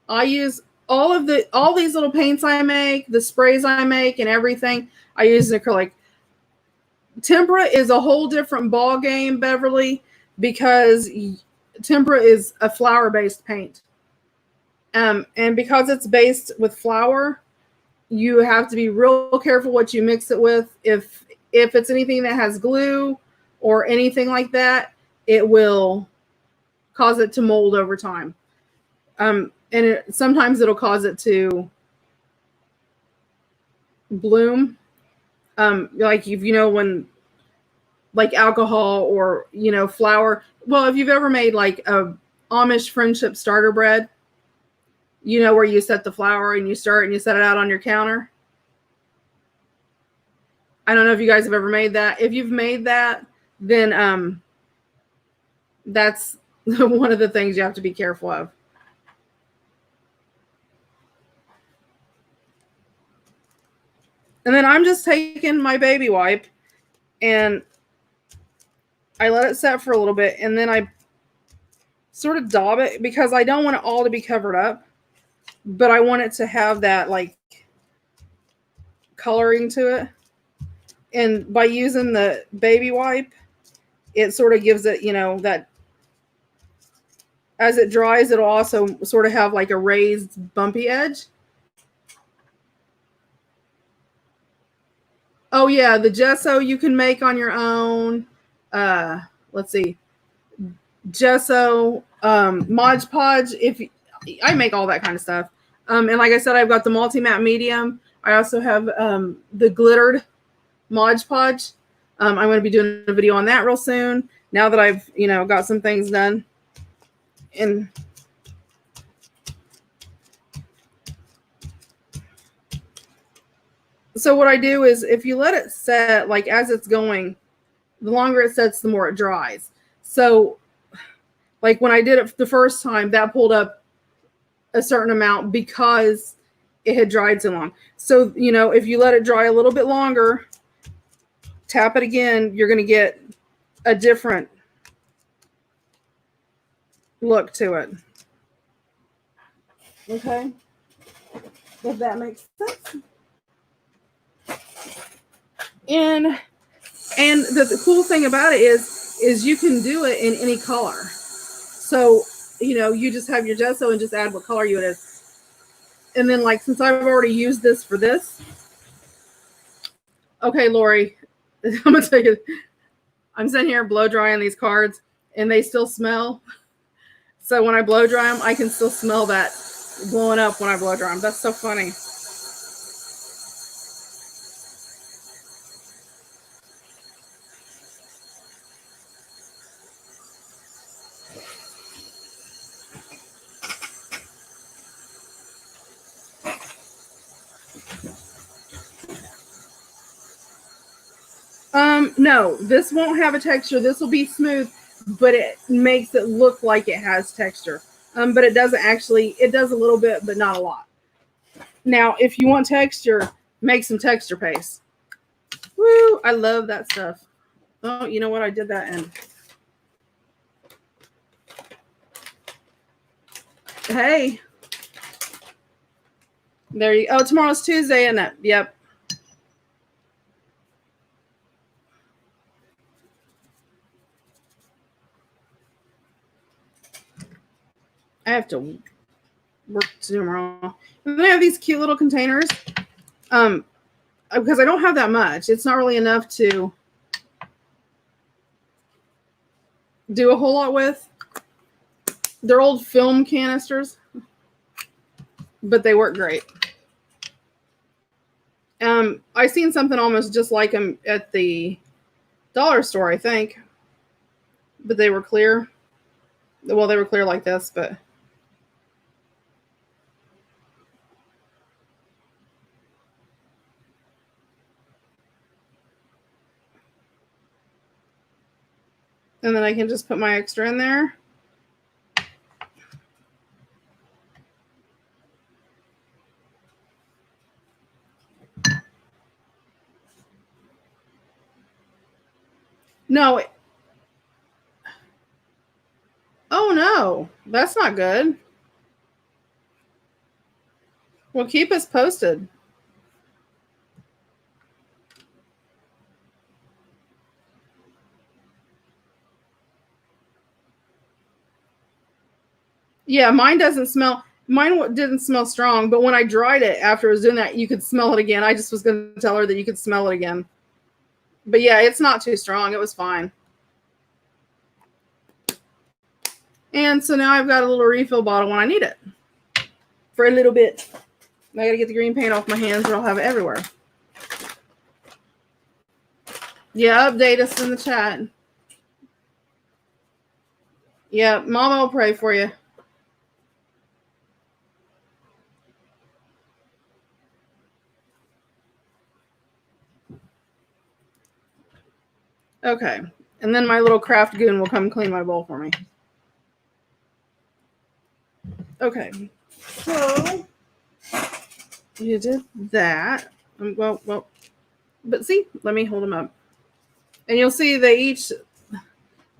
A: I use all these little paints I make, the sprays I make, and everything. I use an acrylic. Tempera is a whole different ball game, Beverly, because tempera is a flour-based paint. And because it's based with flour, you have to be real careful what you mix it with. If it's anything that has glue or anything like that, it will cause it to mold over time. And sometimes it'll cause it to bloom. Like if you know when, like alcohol or flour. Well, if you've ever made like a Amish friendship starter bread, where you set the flour and you set it out on your counter. I don't know if you guys have ever made that. If you've made that, then that's one of the things you have to be careful of. And then I'm just taking my baby wipe and I let it set for a little bit, and then I sort of daub it because I don't want it all to be covered up, but I want it to have that like coloring to it. And by using the baby wipe, it sort of gives it, that as it dries, it'll also sort of have like a raised bumpy edge. Oh yeah, the gesso you can make on your own. Let's see. Gesso, Mod Podge. I make all that kind of stuff. And like I said, I've got the multi-matte medium. I also have the glittered Mod Podge. I'm going to be doing a video on that real soon. Now that I've got some things done. And so what I do is if you let it set, like as it's going, the longer it sets, the more it dries. So like when I did it the first time, that pulled up a certain amount because it had dried so long. So, if you let it dry a little bit longer, tap it again, you're going to get a different look to it. Okay? If that makes sense. And the cool thing about it is you can do it in any color. So, you just have your gesso and just add what color it is. And then like, since I've already used this for this. Okay, Lori, I'm going to take it. I'm sitting here blow drying these cards and they still smell. So when I blow dry them, I can still smell that blowing up when I blow dry them. That's so funny. No, this won't have a texture. This will be smooth, but it makes it look like it has texture. But it doesn't actually, it does a little bit, but not a lot. Now, if you want texture, make some texture paste. Woo, I love that stuff. Oh, you know what? I did that in. Hey. There you go. Oh, tomorrow's Tuesday, isn't it? Yep. I have to work tomorrow. And then I have these cute little containers. Because I don't have that much. It's not really enough to do a whole lot with. They're old film canisters, but they work great. I seen something almost just like them at the dollar store, I think, but they were clear. Well, they were clear like this, but and then I can just put my extra in there. No. Oh, no. That's not good. Well, keep us posted. Yeah, mine doesn't smell. Mine didn't smell strong, but when I dried it after I was doing that, you could smell it again. I just was going to tell her that you could smell it again. But yeah, it's not too strong. It was fine. And so now I've got a little refill bottle when I need it for a little bit. I got to get the green paint off my hands or I'll have it everywhere. Yeah, update us in the chat. Yeah, Mama will pray for you. Okay. And then my little craft goon will come clean my bowl for me. Okay. So you did that. Well, but see, let me hold them up. And you'll see they each,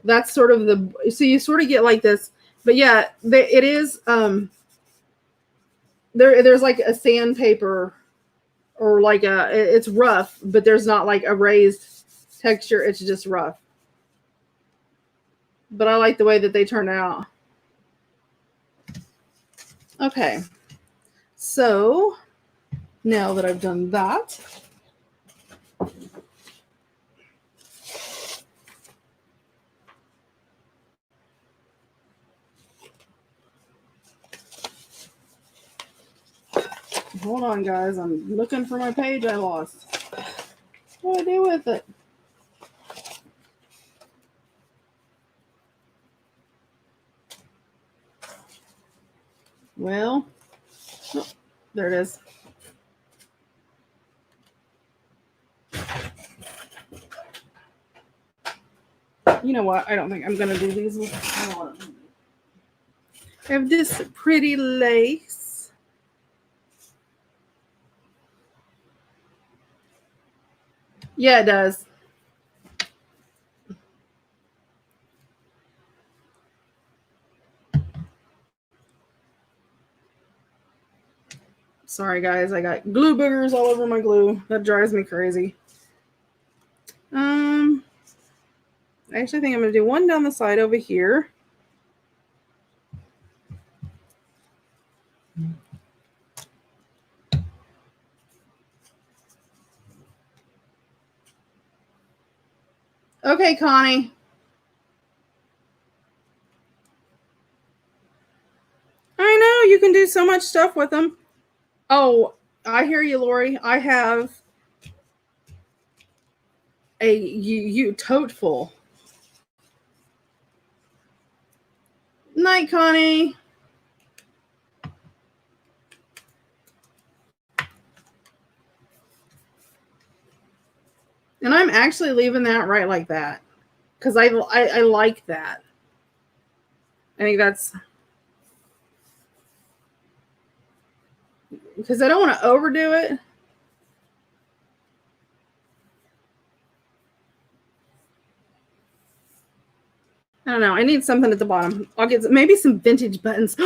A: that's sort of the, so you sort of get like this, but yeah, it is, there's like a sandpaper or like it's rough, but there's not like a raised texture. It's just rough. But I like the way that they turn out. Okay. So now that I've done that, hold on, guys. I'm looking for my page I lost. What do I do with it? Well, oh, there it is. You know what? I don't think I'm going to do these. I have this pretty lace. Yeah, it does. Sorry, guys. I got glue boogers all over my glue. That drives me crazy. I actually think I'm going to do one down the side over here. Okay, Connie. I know you can do so much stuff with them. Oh, I hear you, Lori. I have a you tote full. Night, Connie. And I'm actually leaving that right like that because I like that. I think that's because I don't want to overdo it. I don't know. I need something at the bottom. I'll get maybe some vintage buttons.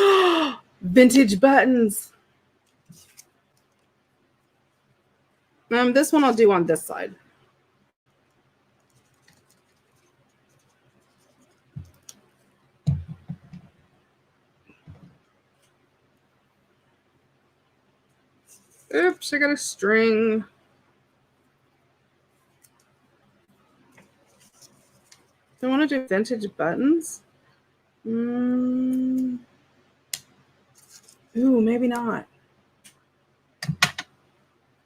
A: Vintage buttons. This one I'll do on this side. Oops, I got a string. Do I want to do vintage buttons? Ooh, maybe not.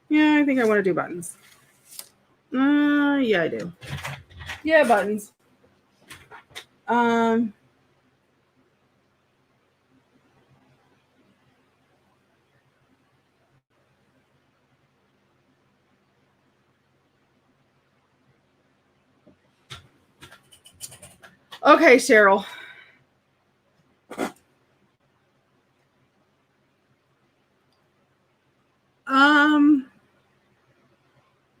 A: Yeah, I think I want to do buttons. Yeah, I do. Yeah, buttons. Okay, Cheryl.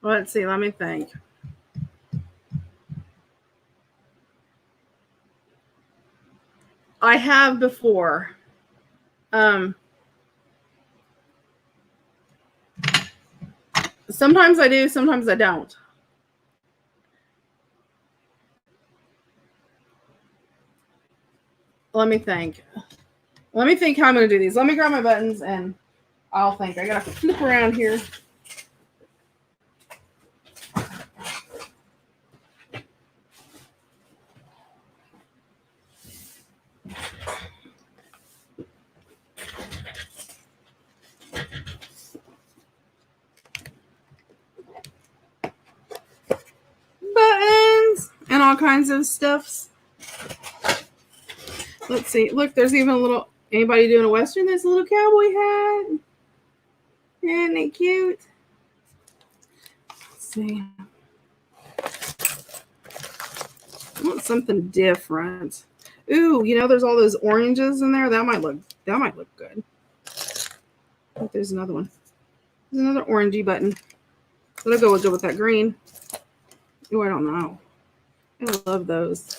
A: Let's see. Let me think. I have before. Sometimes I do, sometimes I don't. Let me think. Let me think how I'm going to do these. Let me grab my buttons and I'll think. I got to flip around here. Buttons and all kinds of stuffs. Let's see. Look, there's even a little, anybody doing a Western? There's a little cowboy hat. Isn't it cute? Let's see. I want something different. Ooh, there's all those oranges in there. That might look good. I think there's another one. There's another orangey button. That'll go good with that green. Oh, I don't know. I love those.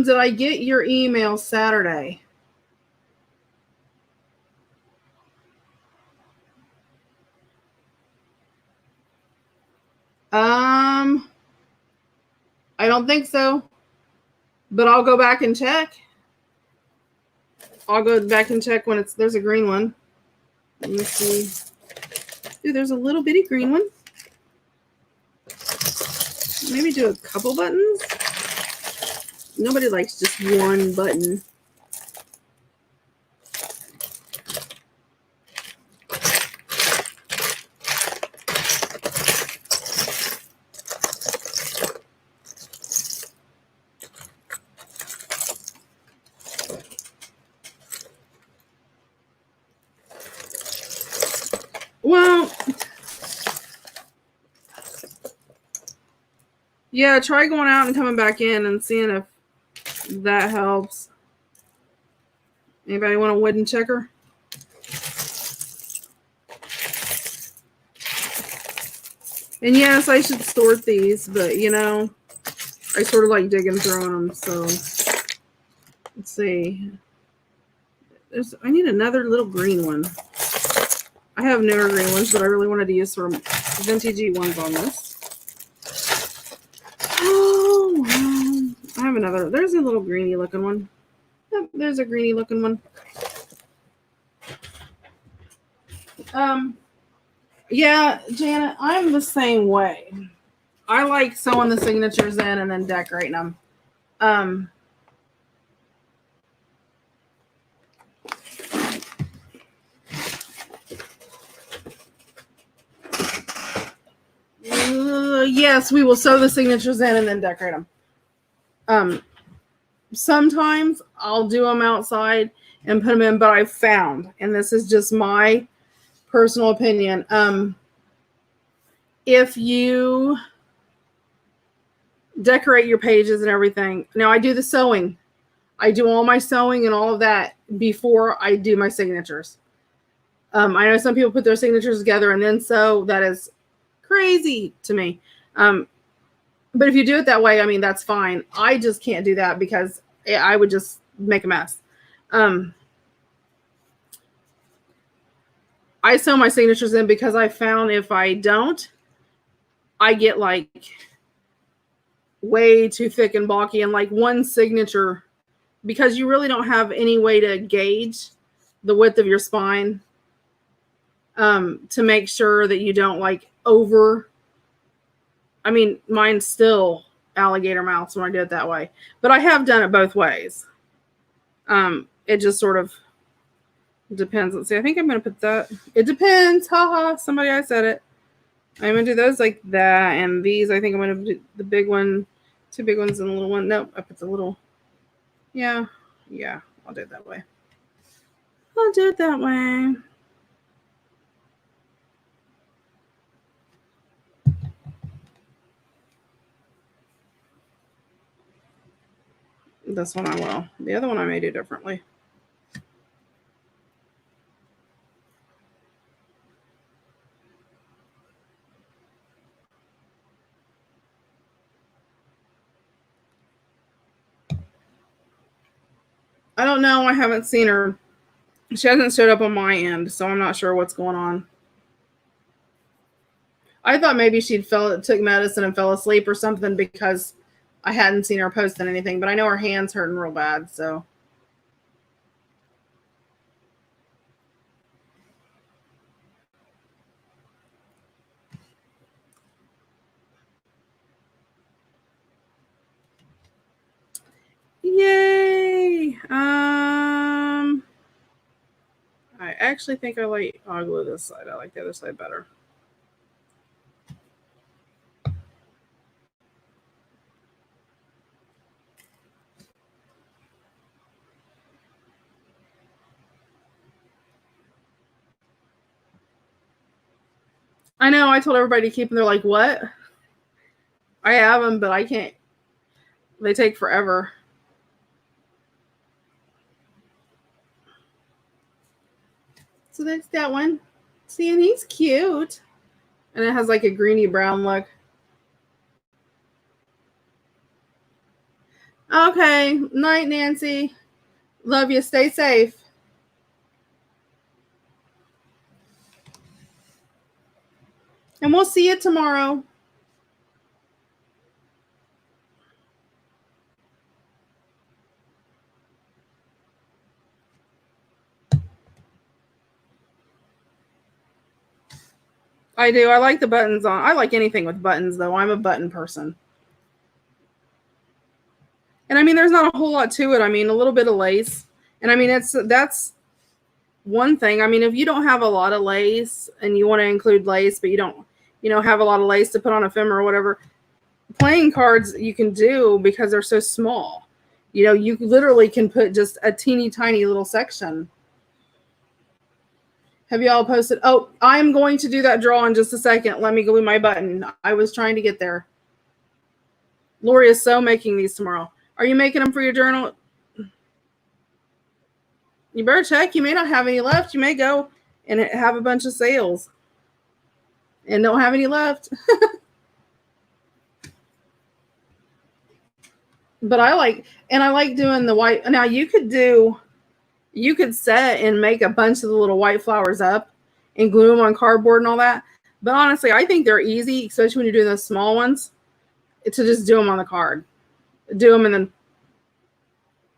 A: Did I get your email Saturday? I don't think so. But I'll go back and check. I'll go back and check when there's a green one. Let me see. Ooh, there's a little bitty green one. Maybe do a couple buttons. Nobody likes just one button. Well, yeah, try going out and coming back in and seeing if that helps. Anybody want a wooden checker? And yes, I should sort these, but I sort of like digging through them. So let's see. I need another little green one. I have newer green ones, but I really wanted to use some vintagey ones on this. Oh, wow. I have another. There's a little greeny looking one. Yep, there's a greeny looking one. Yeah, Janet, I'm the same way. I like sewing the signatures in and then decorating them. Yes, we will sew the signatures in and then decorate them. Sometimes I'll do them outside and put them in, but I've found, and this is just my personal opinion, if you decorate your pages and everything. Now I do the sewing. I do all my sewing and all of that before I do my signatures. I know some people put their signatures together and then sew. That is crazy to me. But if you do it that way, I mean, that's fine. I just can't do that because I would just make a mess. I sew my signatures in because I found if I don't, I get like way too thick and bulky, and like one signature, because you really don't have any way to gauge the width of your spine to make sure that you don't like over. I mean, mine's still alligator mouths when I do it that way, but I have done it both ways. It just sort of depends. Let's see. I think I'm going to put that. It depends. Haha. Somebody I said it. I'm going to do those like that. And these, I think I'm going to do the big one, 2 big ones and a little one. Nope. I put the little. Yeah. I'll do it that way. This one I will. The other one I may do differently. I don't know. I haven't seen her. She hasn't showed up on my end, so I'm not sure what's going on. I thought maybe she'd took medicine and fell asleep or something because I hadn't seen her posting anything, but I know her hand's hurting real bad, so. Yay! I actually think I like, I'll glue this side. I like the other side better. I know, I told everybody to keep them. They're like, what? I have them, but I can't. They take forever. So that's that one. See, and he's cute. And it has like a greeny brown look. Okay. Night, Nancy. Love you. Stay safe. And we'll see you tomorrow. I do. I like the buttons on. I like anything with buttons, though. I'm a button person. And I mean, there's not a whole lot to it. I mean, a little bit of lace. And I mean, that's one thing. I mean, if you don't have a lot of lace and you want to include lace, but you don't, have a lot of lace to put on a femme or whatever, playing cards you can do because they're so small. You literally can put just a teeny tiny little section. Have you all posted? Oh, I'm going to do that draw in just a second. Let me glue my button. I was trying to get there. Lori is so making these tomorrow. Are you making them for your journal? You better check. You may not have any left. You may go and have a bunch of sales and don't have any left. But I like doing the white. Now you could set and make a bunch of the little white flowers up and glue them on cardboard and all that. But honestly, I think they're easy, especially when you're doing those small ones, to just do them on the card. Do them and then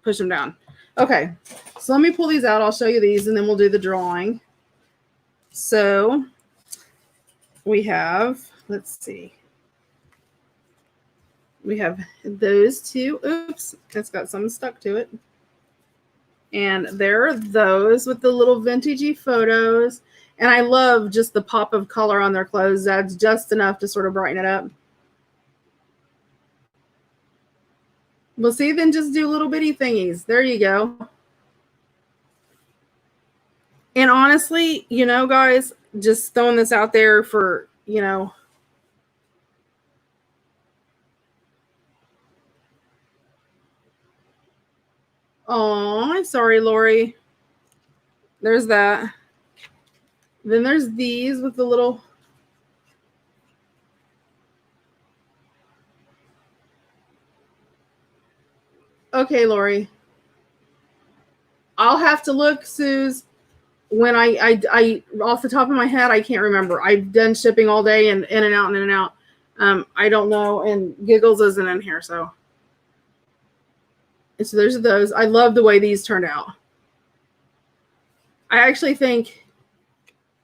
A: push them down. Okay, so let me pull these out. I'll show you these, and then we'll do the drawing. So we have, let's see. We have those two. Oops, it's got some stuck to it. And there are those with the little vintagey photos. And I love just the pop of color on their clothes. That's just enough to sort of brighten it up. Well, see, then just do little bitty thingies. There you go. And honestly, guys, just throwing this out there for, oh, I'm sorry, Lori. There's that. Then there's these with the little. Okay, Lori. I'll have to look, Suze. When I off the top of my head, I can't remember. I've done shipping all day and in and out and in and out. I don't know. And Giggles isn't in here, so. And so there's those. I love the way these turned out. I actually think,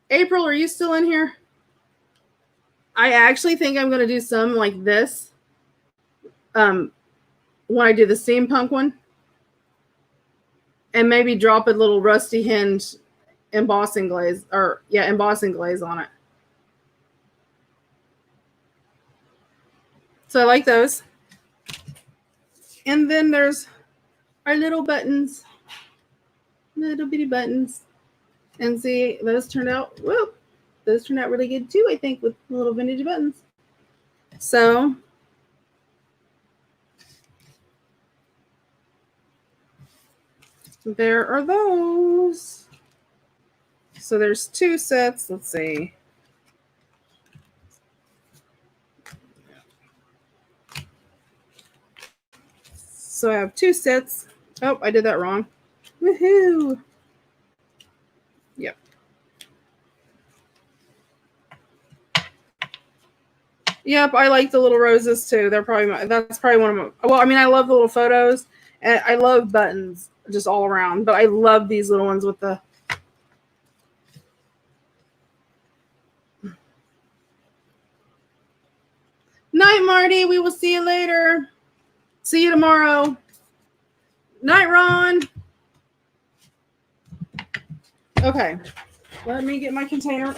A: April, are you still in here? I actually think I'm going to do some like this when I do the steampunk one. And maybe drop a little rusty hinge embossing glaze on it. So I like those. And then there's our little buttons. Little bitty buttons. And see, those turned out really good too, I think, with little vintage buttons. So there are those. So there's 2 sets. Let's see. So I have 2 sets. Oh, I did that wrong. Woohoo! Yep. Yep, I like the little roses too. That's probably one of my. Well, I mean, I love the little photos, and I love buttons just all around. But I love these little ones with the. Night, Marty. We will see you later. See you tomorrow. Night, Ron. Okay, let me get my container.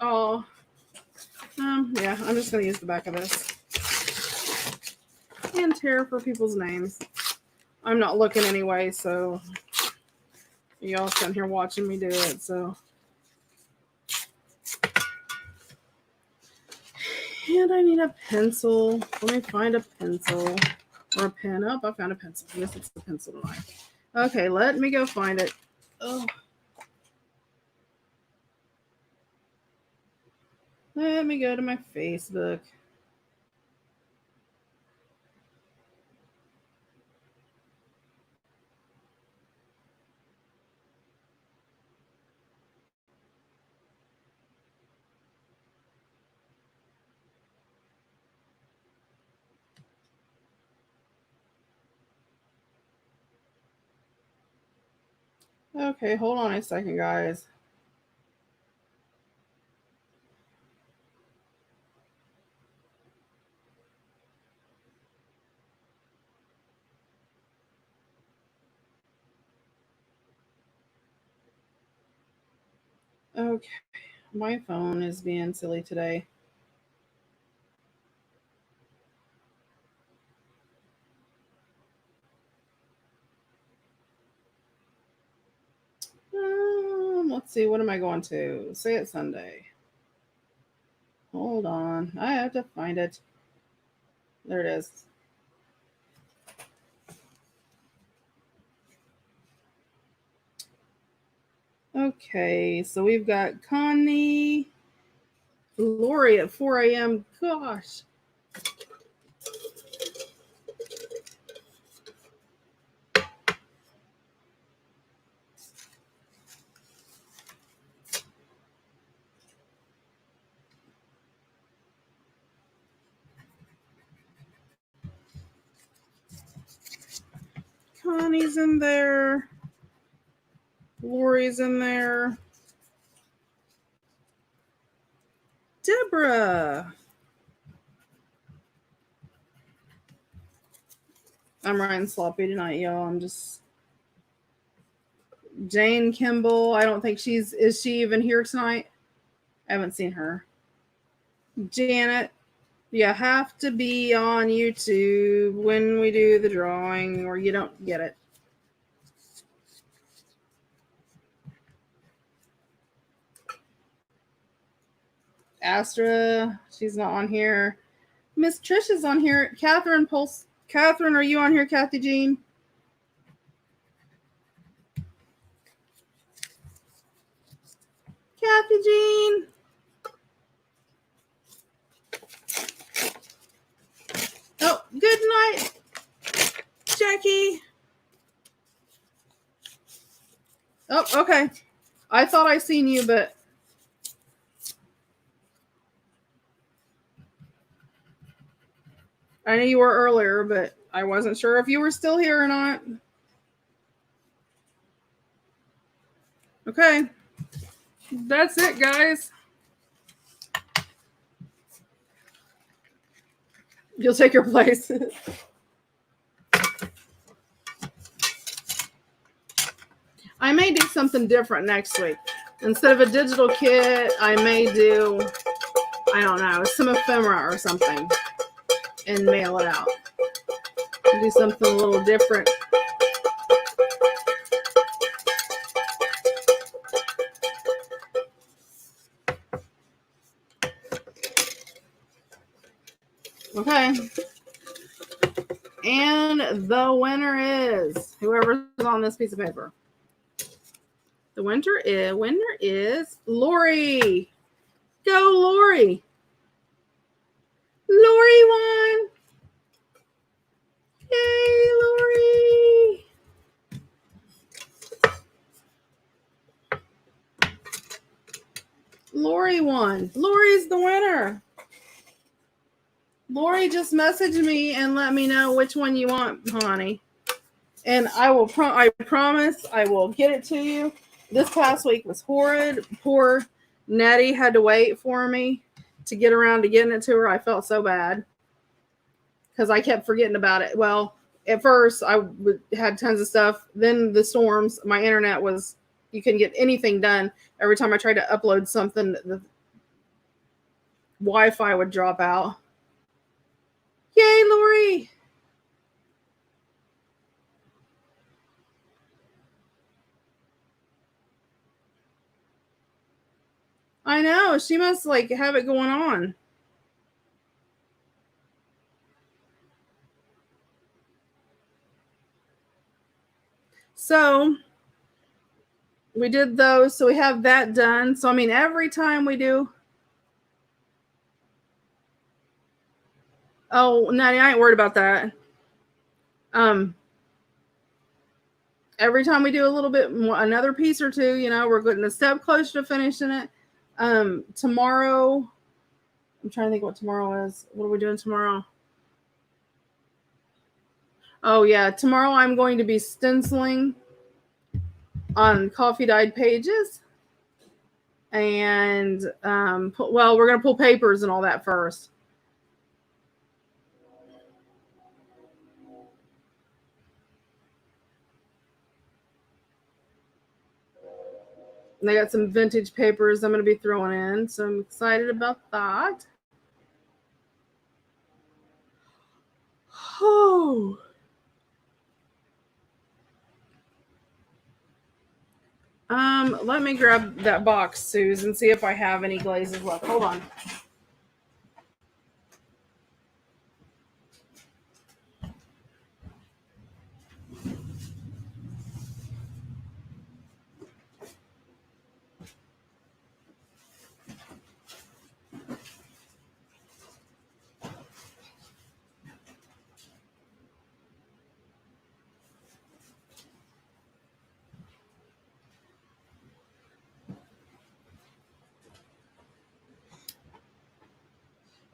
A: Oh, yeah, I'm just going to use the back of this. And tear for people's names. I'm not looking anyway, so y'all sitting here watching me do it, so. And I need a pencil. Let me find a pencil or a pen. Oh, I found a pencil. I guess it's the pencil tonight. Okay, let me go find it. Oh. Let me go to my Facebook. Okay, hold on a second, guys. Okay, my phone is being silly today. Let's see, what am I going to? Say it Sunday. Hold on, I have to find it. There it is. Okay, so we've got Connie, Lori at 4 a.m. Gosh. Connie's in there. Lori's in there. Deborah. I'm riding sloppy tonight, y'all. I'm just Jane Kimball, I don't think is she even here tonight? I haven't seen her. Janet, you have to be on YouTube when we do the drawing or you don't get it. Astra, she's not on here. Miss Trish is on here. Catherine, are you on here, Kathy Jean? Kathy Jean. Oh, good night, Jackie. Oh, okay. I thought I seen you, but I knew you were earlier, but I wasn't sure if you were still here or not. Okay. That's it, guys. You'll take your place. I may do something different next week. Instead of a digital kit, I may do, I don't know, some ephemera or something and mail it out. Do something a little different. Okay. And the winner is whoever's on this piece of paper. The winner is Lori. Go, Lori. Lori won. Yay, Lori. Lori won. Lori's the winner. Lori just messaged me and let me know which one you want, honey. And I will. I promise I will get it to you. This past week was horrid. Poor Nettie had to wait for me to get around to getting it to her. I felt so bad because I kept forgetting about it. Well, at first I had tons of stuff. Then the storms. My internet was. You couldn't get anything done. Every time I tried to upload something, the Wi-Fi would drop out. Yay, Lori! I know. She must have it going on. So we did those. So we have that done. So, I mean, every time we do. Oh, Natty, I ain't worried about that. Every time we do a little bit more, another piece or two, we're getting a step closer to finishing it. Tomorrow, I'm trying to think what tomorrow is. What are we doing tomorrow? Oh, yeah. Tomorrow I'm going to be stenciling on coffee dyed pages. And, we're going to pull papers and all that first. And I got some vintage papers I'm going to be throwing in. So I'm excited about that. Oh. Let me grab that box, Suze, and see if I have any glazes left. Hold on.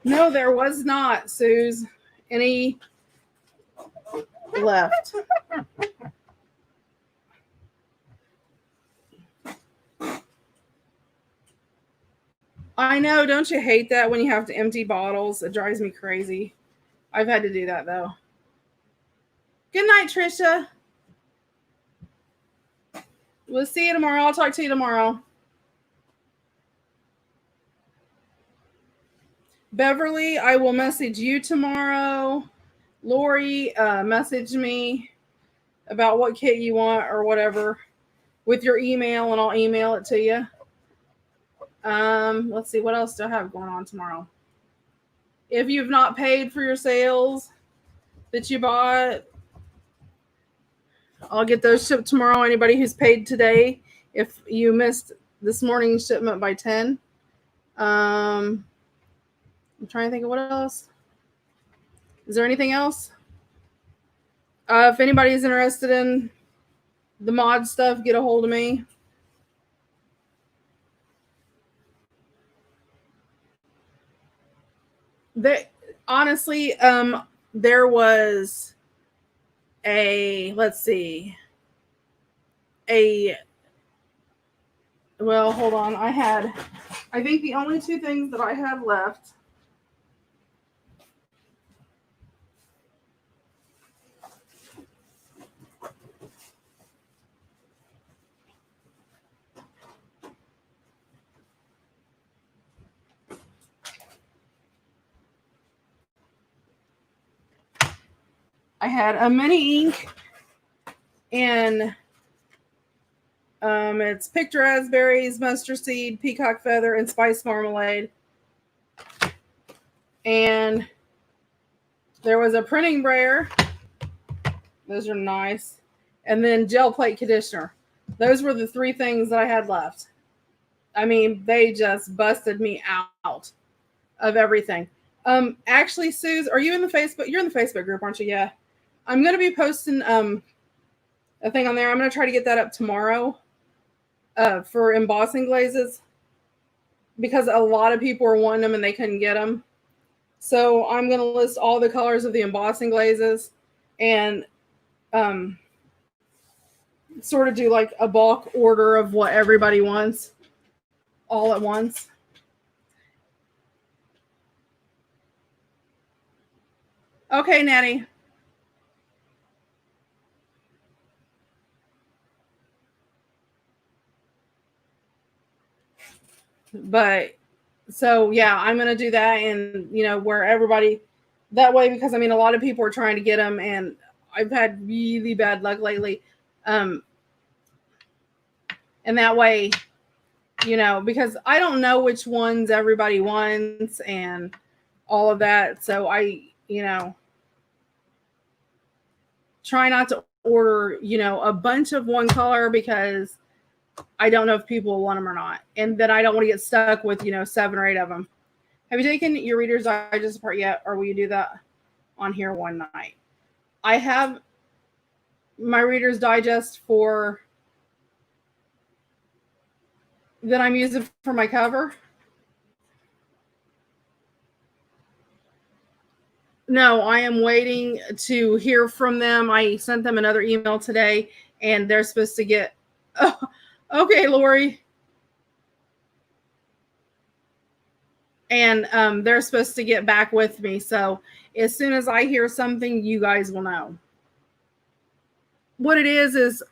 A: No, there was not, Suze, any left. I know, don't you hate that when you have to empty bottles? It drives me crazy. I've had to do that, though. Good night, Trisha. We'll see you tomorrow. I'll talk to you tomorrow. Beverly, I will message you tomorrow. Lori, message me about what kit you want or whatever with your email, and I'll email it to you. Let's see, what else do I have going on tomorrow? If you've not paid for your sales that you bought, I'll get those shipped tomorrow. Anybody who's paid today, if you missed this morning's shipment by 10. I'm trying to think of what else. Is there anything else? If anybody's interested in the mod stuff, get a hold of me. Honestly, there was well, hold on. I think the only two things that I had left. I had a mini ink, and it's picked raspberries, mustard seed, peacock feather, and spice marmalade. And there was a printing brayer. Those are nice. And then gel plate conditioner. Those were the three things that I had left. I mean, they just busted me out of everything. Actually, Suze, are you in the Facebook? You're in the Facebook group, aren't you? Yeah. I'm going to be posting a thing on there. I'm going to try to get that up tomorrow for embossing glazes, because a lot of people were wanting them and they couldn't get them. So I'm going to list all the colors of the embossing glazes and sort of do like a bulk order of what everybody wants all at once. Okay, Natty. But so yeah, I'm gonna do that, and where everybody that way, because I mean a lot of people are trying to get them, and I've had really bad luck lately. And that way, because I don't know which ones everybody wants and all of that. So I, try not to order, a bunch of one color, because I don't know if people will want them or not. And then I don't want to get stuck with, 7 or 8 of them. Have you taken your Reader's Digest apart yet? Or will you do that on here one night? I have my Reader's Digest that I'm using for my cover. No, I am waiting to hear from them. I sent them another email today, and they're supposed to get... Oh, okay, Lori. And they're supposed to get back with me. So as soon as I hear something, you guys will know. What it is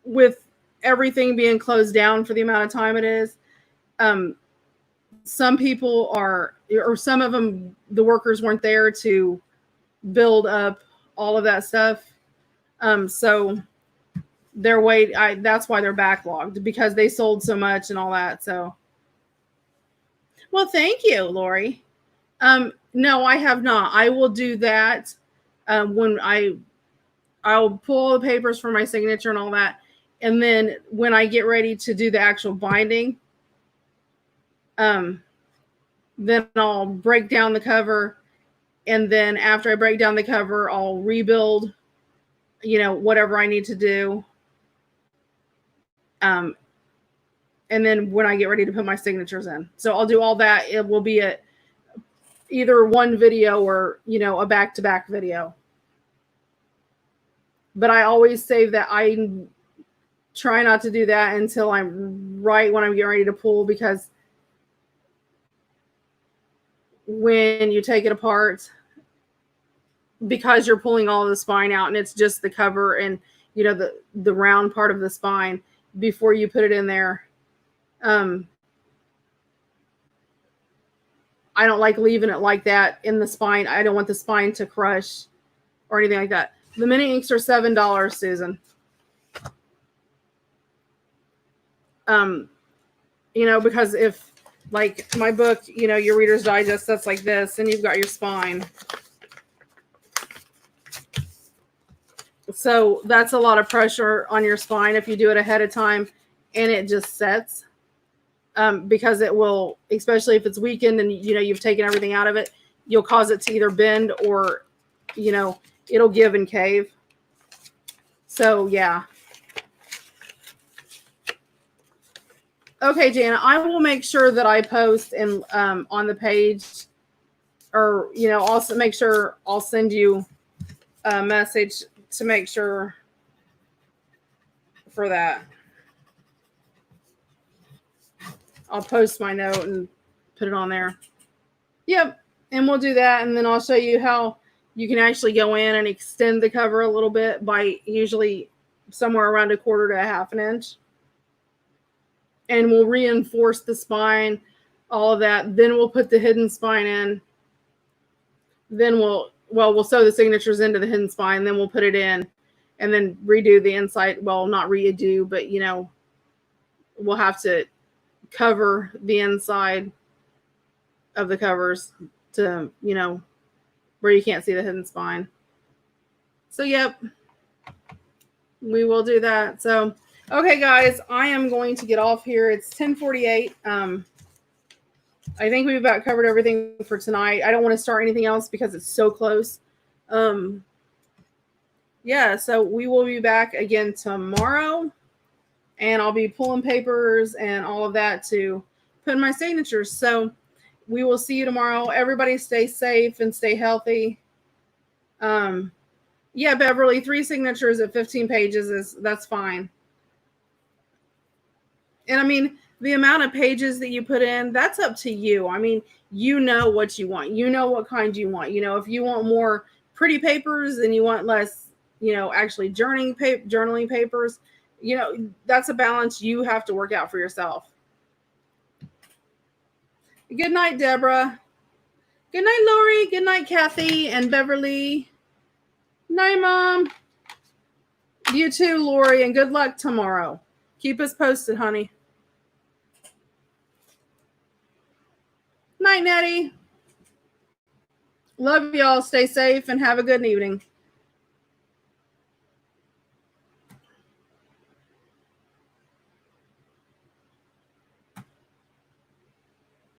A: with everything being closed down for the amount of time it is, some people or some of them, the workers weren't there to build up all of that stuff. So that's why they're backlogged, because they sold so much and all that. So, well, thank you, Lori. No, I have not. I will do that when I'll pull the papers for my signature and all that. And then when I get ready to do the actual binding, then I'll break down the cover. And then after I break down the cover, I'll rebuild, whatever I need to do. And then when I get ready to put my signatures in. So I'll do all that. It will be either one video or, a back-to-back video. But I always save that. I try not to do that until I'm right when I'm getting ready to pull, because when you take it apart, because you're pulling all of the spine out and it's just the cover, and the round part of the spine before you put it in there. I don't like leaving it like that in the spine. I don't want the spine to crush or anything like that. The mini inks are $7, Susan. Because if, like my book, your Reader's Digest, that's like this, and you've got your spine. So that's a lot of pressure on your spine if you do it ahead of time and it just sets. Because it will, especially if it's weakened and you've taken everything out of it, you'll cause it to either bend or it'll give and cave. So yeah. Okay, Jana, I will make sure that I post in on the page, or also make sure I'll send you a message to make sure for that. I'll post my note and put it on there. Yep. And we'll do that. And then I'll show you how you can actually go in and extend the cover a little bit by usually somewhere around 1/4 to 1/2 inch. And we'll reinforce the spine, all of that. Then we'll put the hidden spine in. Then we'll sew the signatures into the hidden spine. Then we'll put it in and then redo the inside. Well, not redo, but we'll have to cover the inside of the covers to where you can't see the hidden spine. So yep, we will do that. So okay, guys, I am going to get off here. It's 10:48. I think we've about covered everything for tonight. I don't want to start anything else because it's so close. Yeah, so we will be back again tomorrow, and I'll be pulling papers and all of that to put in my signatures. So we will see you tomorrow. Everybody stay safe and stay healthy. Yeah, Beverly, 3 signatures at 15 pages that's fine. And I mean, the amount of pages that you put in, that's up to you. I mean, you know what you want. You know what kind you want. If you want more pretty papers and you want less, actually journaling papers, that's a balance you have to work out for yourself. Good night, Deborah. Good night, Lori. Good night, Kathy and Beverly. Night, Mom. You too, Lori, and good luck tomorrow. Keep us posted, honey. Night, Nettie. Love y'all. Stay safe and have a good evening.